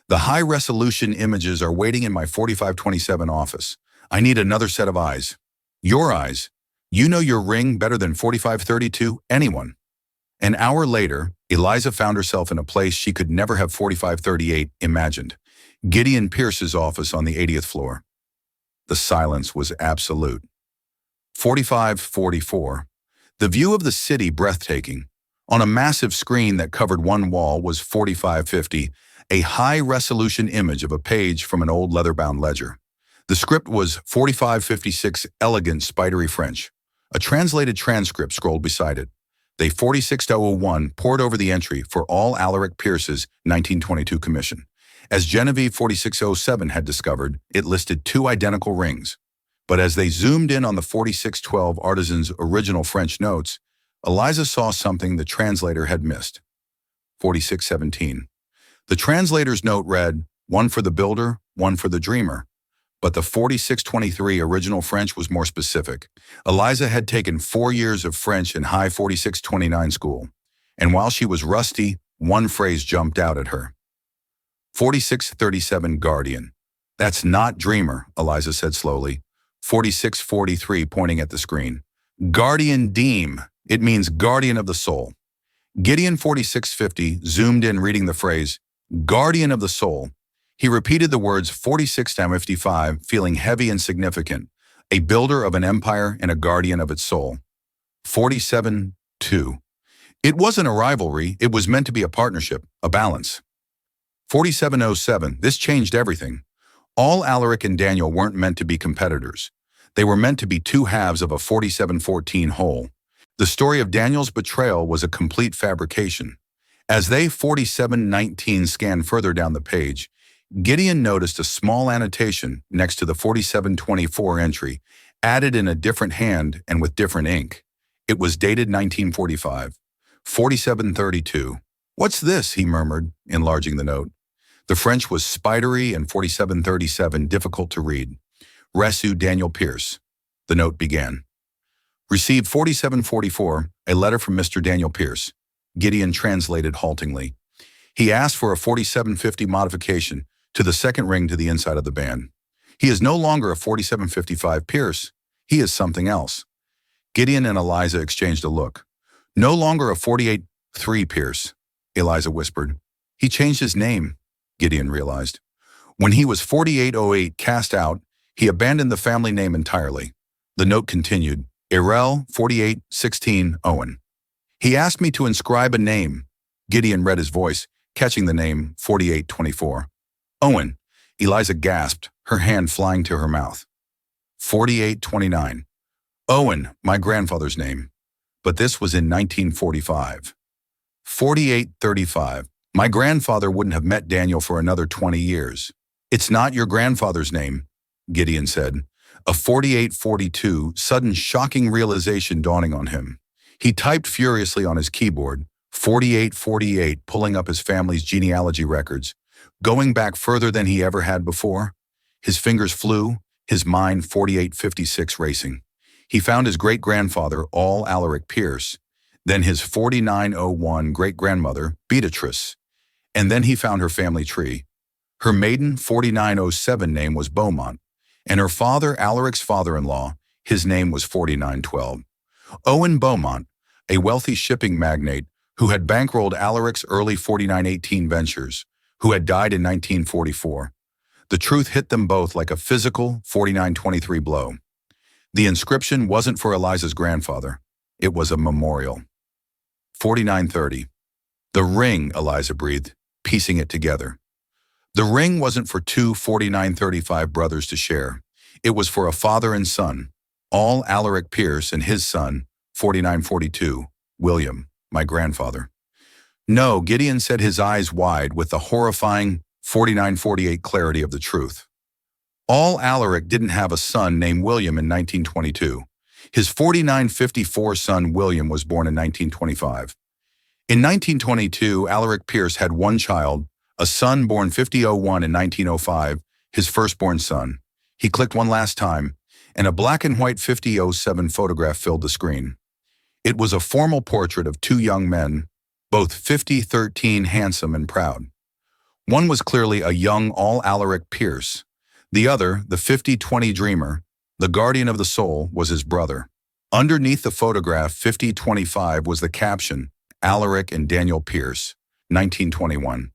The high-resolution images are waiting in my 4527 office. I need another set of eyes. Your eyes. You know your ring better than 4532, anyone. An hour later, Eliza found herself in a place she could never have 4538 imagined. Gideon Pierce's office on the 80th floor. The silence was absolute. 4544. The view of the city breathtaking. On a massive screen that covered one wall was 4550, a high-resolution image of a page from an old leather-bound ledger. The script was 4556, elegant, spidery French. A translated transcript scrolled beside it. The 46-01 poured over the entry for all Alaric Pierce's 1922 commission. As Genevieve 4607 had discovered, it listed two identical rings. But as they zoomed in on the 4612 artisan's original French notes, Eliza saw something the translator had missed. 4617. The translator's note read, one for the builder, one for the dreamer. But the 4623 original French was more specific. Eliza had taken 4 years of French in high 4629 school, and while she was rusty, one phrase jumped out at her. 4637 guardian. That's not dreamer, Eliza said slowly. 4643 pointing at the screen. Guardian deem. It means guardian of the soul. Gideon 4650 zoomed in reading the phrase, guardian of the soul. He repeated the words 46-55, feeling heavy and significant, a builder of an empire and a guardian of its soul. 47-2. It wasn't a rivalry, it was meant to be a partnership, a balance. 4707, this changed everything. All Alaric and Daniel weren't meant to be competitors. They were meant to be two halves of a 4714 whole. The story of Daniel's betrayal was a complete fabrication. As they 4719 scanned further down the page, Gideon noticed a small annotation next to the 4724 entry, added in a different hand and with different ink. It was dated 1945. 4732. What's this? He murmured, enlarging the note. The French was spidery and 4737 difficult to read. Reçu Daniel Pierce. The note began. Received 4744, a letter from Mr. Daniel Pierce. Gideon translated haltingly. He asked for a 4750 modification to the second ring to the inside of the band. He is no longer a 4755 Pierce. He is something else. Gideon and Eliza exchanged a look. No longer a 48-3 Pierce, Eliza whispered. He changed his name, Gideon realized. When he was 4808 cast out, he abandoned the family name entirely. The note continued, Irel 4816 Owen. He asked me to inscribe a name. Gideon read his voice, catching the name 4824. Owen. Eliza gasped, her hand flying to her mouth. 4829. Owen, my grandfather's name. But this was in 1945. 4835. My grandfather wouldn't have met Daniel for another 20 years. It's not your grandfather's name, Gideon said. A 4842, sudden shocking realization dawning on him. He typed furiously on his keyboard, 4848, pulling up his family's genealogy records, going back further than he ever had before. His fingers flew, his mind 4856 racing. He found his great-grandfather, all Alaric Pierce, then his 4901 great-grandmother, Beatrice, and then he found her family tree. Her maiden 4907 name was Beaumont, and her father, Alaric's father-in-law, his name was 4912. Owen Beaumont, a wealthy shipping magnate who had bankrolled Alaric's early 4918 ventures, who had died in 1944. The truth hit them both like a physical 4923 blow. The inscription wasn't for Eliza's grandfather. It was a memorial. 4930. The ring, Eliza breathed, piecing it together. The ring wasn't for two 4935 brothers to share. It was for a father and son, all Alaric Pierce and his son, 4942, William, my grandfather. No, Gideon said, his eyes wide with the horrifying 4948 clarity of the truth. All Alaric didn't have a son named William in 1922. His 4954 son William was born in 1925. In 1922, Alaric Pierce had one child, a son born 5001 in 1905, his firstborn son. He clicked one last time, and a black and white 5007 photograph filled the screen. It was a formal portrait of two young men, both 5013 handsome and proud. One was clearly a young Alaric Pierce. The other, the 5020 dreamer, the guardian of the soul, was his brother. Underneath the photograph 5025 was the caption, Alaric and Daniel Pierce, 1921.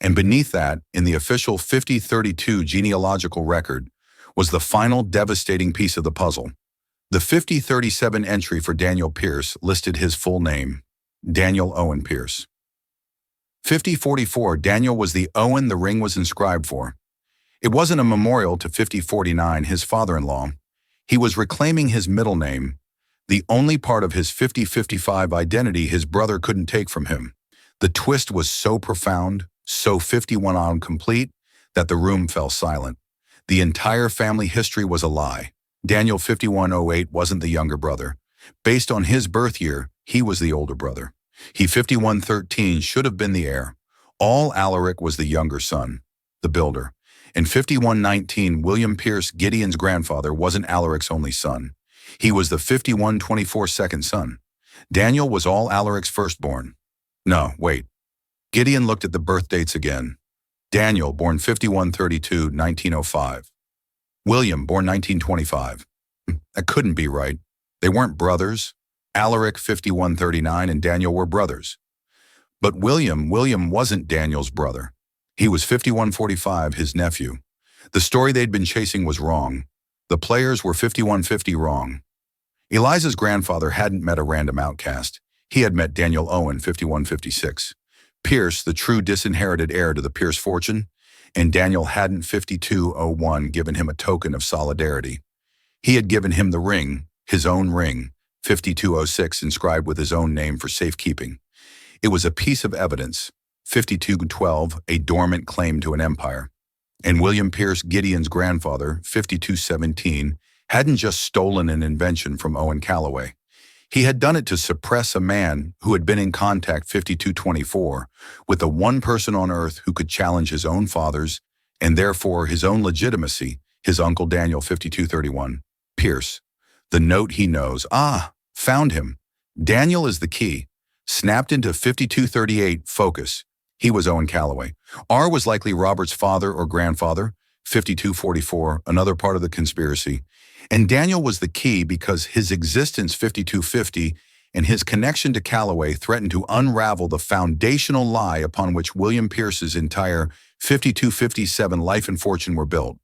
And beneath that, in the official 5032 genealogical record, was the final devastating piece of the puzzle. The 5037 entry for Daniel Pierce listed his full name, Daniel Owen Pierce. 5044, Daniel was the Owen the ring was inscribed for. It wasn't a memorial to 5049, his father-in-law. He was reclaiming his middle name, the only part of his 5055 identity his brother couldn't take from him. The twist was so profound, so 51 complete, that the room fell silent. The entire family history was a lie. Daniel 5108 wasn't the younger brother. Based on his birth year, he was the older brother. He 5113 should have been the heir. All Alaric was the younger son, the builder. In 5119, William Pierce, Gideon's grandfather, wasn't Alaric's only son. He was the 5124 second son. Daniel was all Alaric's firstborn. No, wait. Gideon looked at the birth dates again. Daniel, born 5132, 1905. William, born 1925. That couldn't be right. They weren't brothers. Alaric, 5139, and Daniel were brothers. But William wasn't Daniel's brother. He was 5145, his nephew. The story they'd been chasing was wrong. The players were 5150 wrong. Eliza's grandfather hadn't met a random outcast. He had met Daniel Owen, 5156. Pierce, the true disinherited heir to the Pierce fortune, and Daniel hadn't 5201 given him a token of solidarity. He had given him the ring, his own ring, 5206, inscribed with his own name for safekeeping. It was a piece of evidence, 5212, a dormant claim to an empire. And William Pierce, Gideon's grandfather, 5217, hadn't just stolen an invention from Owen Callaway. He had done it to suppress a man who had been in contact 5224 with the one person on earth who could challenge his own father's and therefore his own legitimacy, his uncle Daniel 5231. Pierce, the note he knows. Found him. Daniel is the key. Snapped into 5238, focus. He was Owen Callaway. R was likely Robert's father or grandfather, 5244, another part of the conspiracy. And Daniel was the key because his existence, 5250, and his connection to Callaway threatened to unravel the foundational lie upon which William Pierce's entire 5257 life and fortune were built.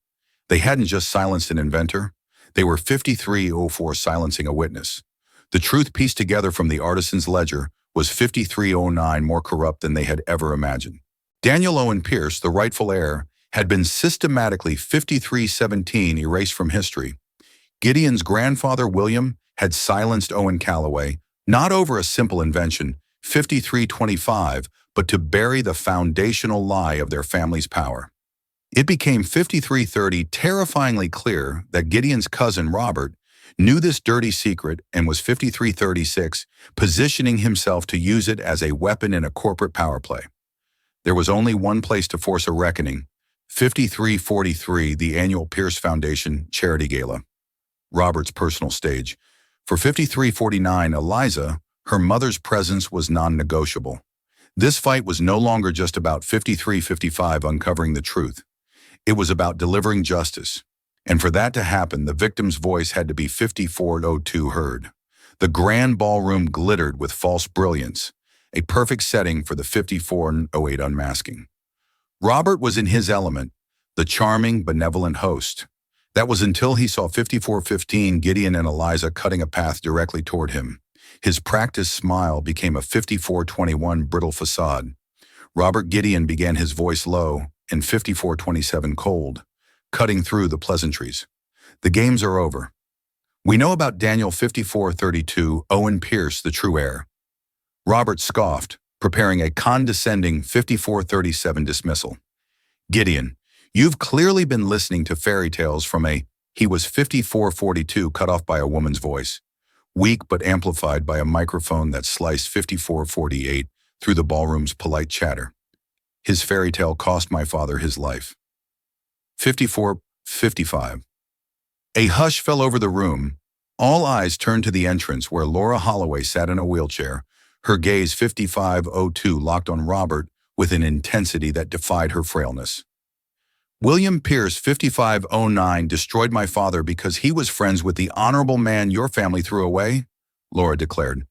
They hadn't just silenced an inventor. They were 5304 silencing a witness. The truth pieced together from the artisan's ledger was 5309 more corrupt than they had ever imagined. Daniel Owen Pierce, the rightful heir, had been systematically 5317 erased from history. Gideon's grandfather, William, had silenced Owen Callaway, not over a simple invention, 5325, but to bury the foundational lie of their family's power. It became 5330 terrifyingly clear that Gideon's cousin, Robert, knew this dirty secret and was 5336, positioning himself to use it as a weapon in a corporate power play. There was only one place to force a reckoning, 5343, the annual Pierce Foundation Charity Gala, Robert's personal stage. For 5349, Eliza, her mother's presence was non-negotiable. This fight was no longer just about 5355 uncovering the truth. It was about delivering justice. And for that to happen, the victim's voice had to be 5402 heard. The grand ballroom glittered with false brilliance. a perfect setting for the 5408 unmasking. Robert was in his element, the charming, benevolent host. That was until he saw 5415 Gideon and Eliza cutting a path directly toward him. His practiced smile became a 5421 brittle facade. Robert Gideon began his voice low and 5427 cold, cutting through the pleasantries. The games are over. We know about Daniel 5432, Owen Pierce, the true heir. Robert scoffed, preparing a condescending 5437 dismissal. Gideon, you've clearly been listening to fairy tales from he was 5442 cut off by a woman's voice, weak but amplified by a microphone that sliced 5448 through the ballroom's polite chatter. His fairy tale cost my father his life. 5455. A hush fell over the room. All eyes turned to the entrance where Laura Holloway sat in a wheelchair, her gaze 5502 locked on Robert with an intensity that defied her frailness. William Pierce 5509 destroyed my father because he was friends with the honorable man your family threw away, Laura declared.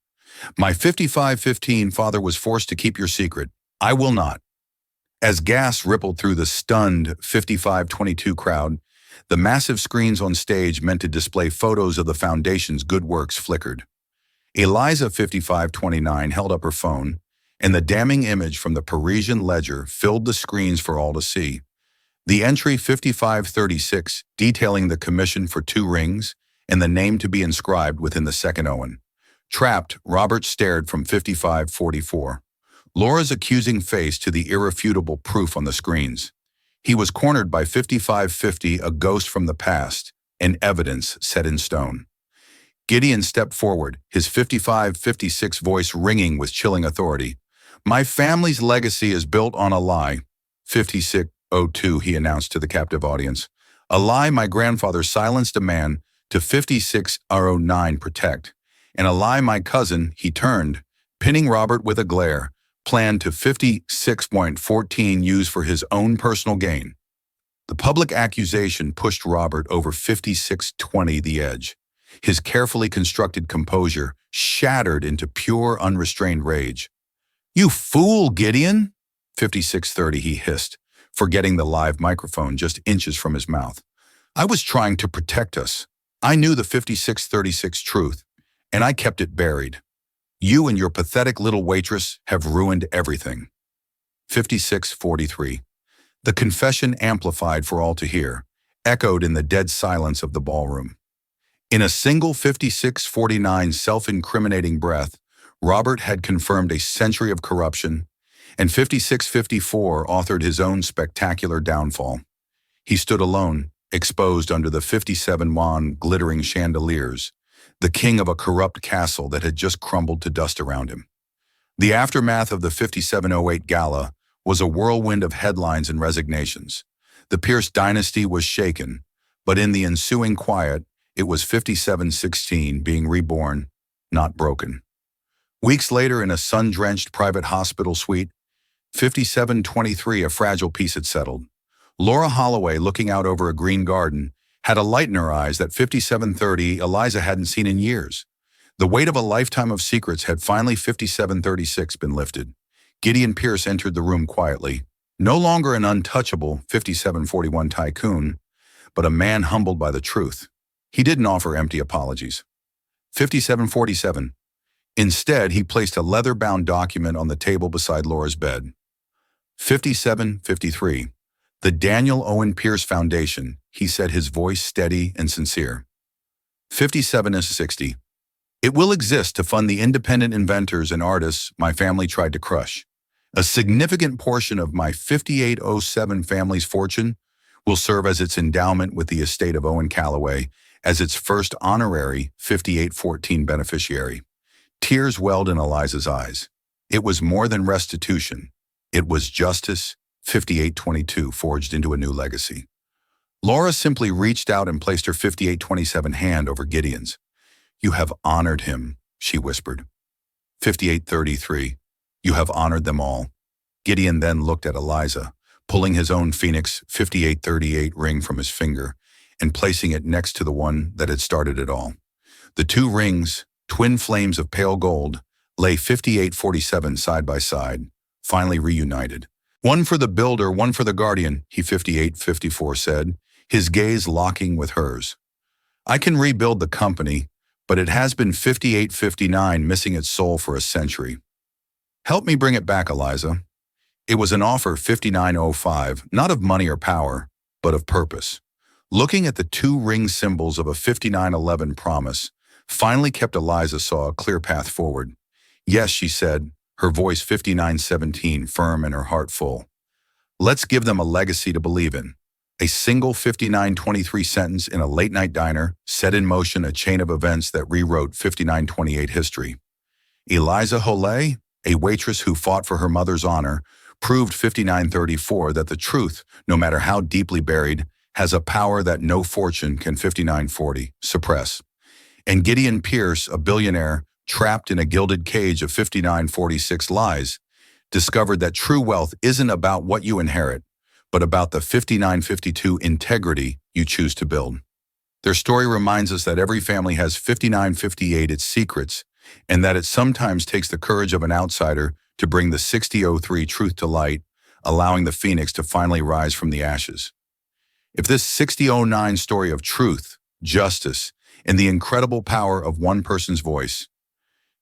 My 5515 father was forced to keep your secret. I will not. As gas rippled through the stunned 5522 crowd, the massive screens on stage meant to display photos of the foundation's good works flickered. Eliza 5529 held up her phone, and the damning image from the Parisian Ledger filled the screens for all to see. The entry 5536 detailing the commission for 2 rings and the name to be inscribed within the second Owen. Trapped, Robert stared from 5544. Laura's accusing face to the irrefutable proof on the screens. He was cornered by 5550, a ghost from the past, and evidence set in stone. Gideon stepped forward, his 5556 voice ringing with chilling authority. My family's legacy is built on a lie. 5602, he announced to the captive audience. A lie my grandfather silenced a man to 5609 protect. And a lie my cousin, he turned, pinning Robert with a glare, planned to 56.14 use for his own personal gain. The public accusation pushed Robert over 5620 the edge. His carefully constructed composure shattered into pure, unrestrained rage. You fool, Gideon! 5630, he hissed, forgetting the live microphone just inches from his mouth. I was trying to protect us. I knew the 5636 truth, and I kept it buried. You and your pathetic little waitress have ruined everything. 5643. The confession amplified for all to hear, echoed in the dead silence of the ballroom. In a single 5649 self-incriminating breath, Robert had confirmed a century of corruption, and 5654 authored his own spectacular downfall. He stood alone, exposed under the 57 glittering chandeliers, the king of a corrupt castle that had just crumbled to dust around him. The aftermath of the 5708 gala was a whirlwind of headlines and resignations. The Pierce dynasty was shaken, but in the ensuing quiet, it was 5716 being reborn, not broken. Weeks later, in a sun-drenched private hospital suite, 5723, a fragile peace had settled. Laura Holloway, looking out over a green garden, had a light in her eyes that 5730 Eliza hadn't seen in years. The weight of a lifetime of secrets had finally 5736 been lifted. Gideon Pierce entered the room quietly, no longer an untouchable 5741 tycoon, but a man humbled by the truth. He didn't offer empty apologies. 5747. Instead, he placed a leather-bound document on the table beside Laura's bed. 5753. The Daniel Owen Pierce Foundation, he said, his voice steady and sincere. 5760. It will exist to fund the independent inventors and artists my family tried to crush. A significant portion of my 5807 family's fortune will serve as its endowment with the estate of Owen Calloway as its first honorary 5814 beneficiary. Tears welled in Eliza's eyes. It was more than restitution. It was justice, 5822, forged into a new legacy. Laura simply reached out and placed her 5827 hand over Gideon's. You have honored him, she whispered. 5833. You have honored them all. Gideon then looked at Eliza, pulling his own Phoenix 5838 ring from his finger and placing it next to the one that had started it all. The 2 rings, twin flames of pale gold, lay 5847 side by side, finally reunited. One for the builder, one for the guardian, he 5854 said, his gaze locking with hers. I can rebuild the company, but it has been 5859 missing its soul for a century. Help me bring it back, Eliza. It was an offer 5905, not of money or power, but of purpose. Looking at the two ring symbols of a 5911 promise, finally kept Eliza saw a clear path forward. Yes, she said, her voice 5917 firm and her heart full. Let's give them a legacy to believe in. A single 5923 sentence in a late-night diner set in motion a chain of events that rewrote 5928 history. Eliza Holay, a waitress who fought for her mother's honor, proved 5934 that the truth, no matter how deeply buried, has a power that no fortune can 5940 suppress. And Gideon Pierce, a billionaire trapped in a gilded cage of 5946 lies, discovered that true wealth isn't about what you inherit, but about the 5952 integrity you choose to build. Their story reminds us that every family has 5958 its secrets, and that it sometimes takes the courage of an outsider to bring the 6003 truth to light, allowing the phoenix to finally rise from the ashes. If this 6009 story of truth, justice, and the incredible power of one person's voice,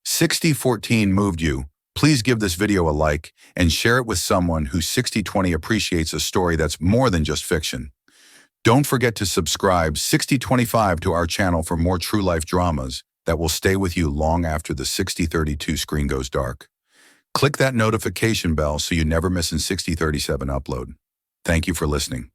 6014 moved you, please give this video a like and share it with someone who 6020 appreciates a story that's more than just fiction. Don't forget to subscribe 6025 to our channel for more true life dramas that will stay with you long after the 6032 screen goes dark. Click that notification bell so you never miss a 6037 upload. Thank you for listening.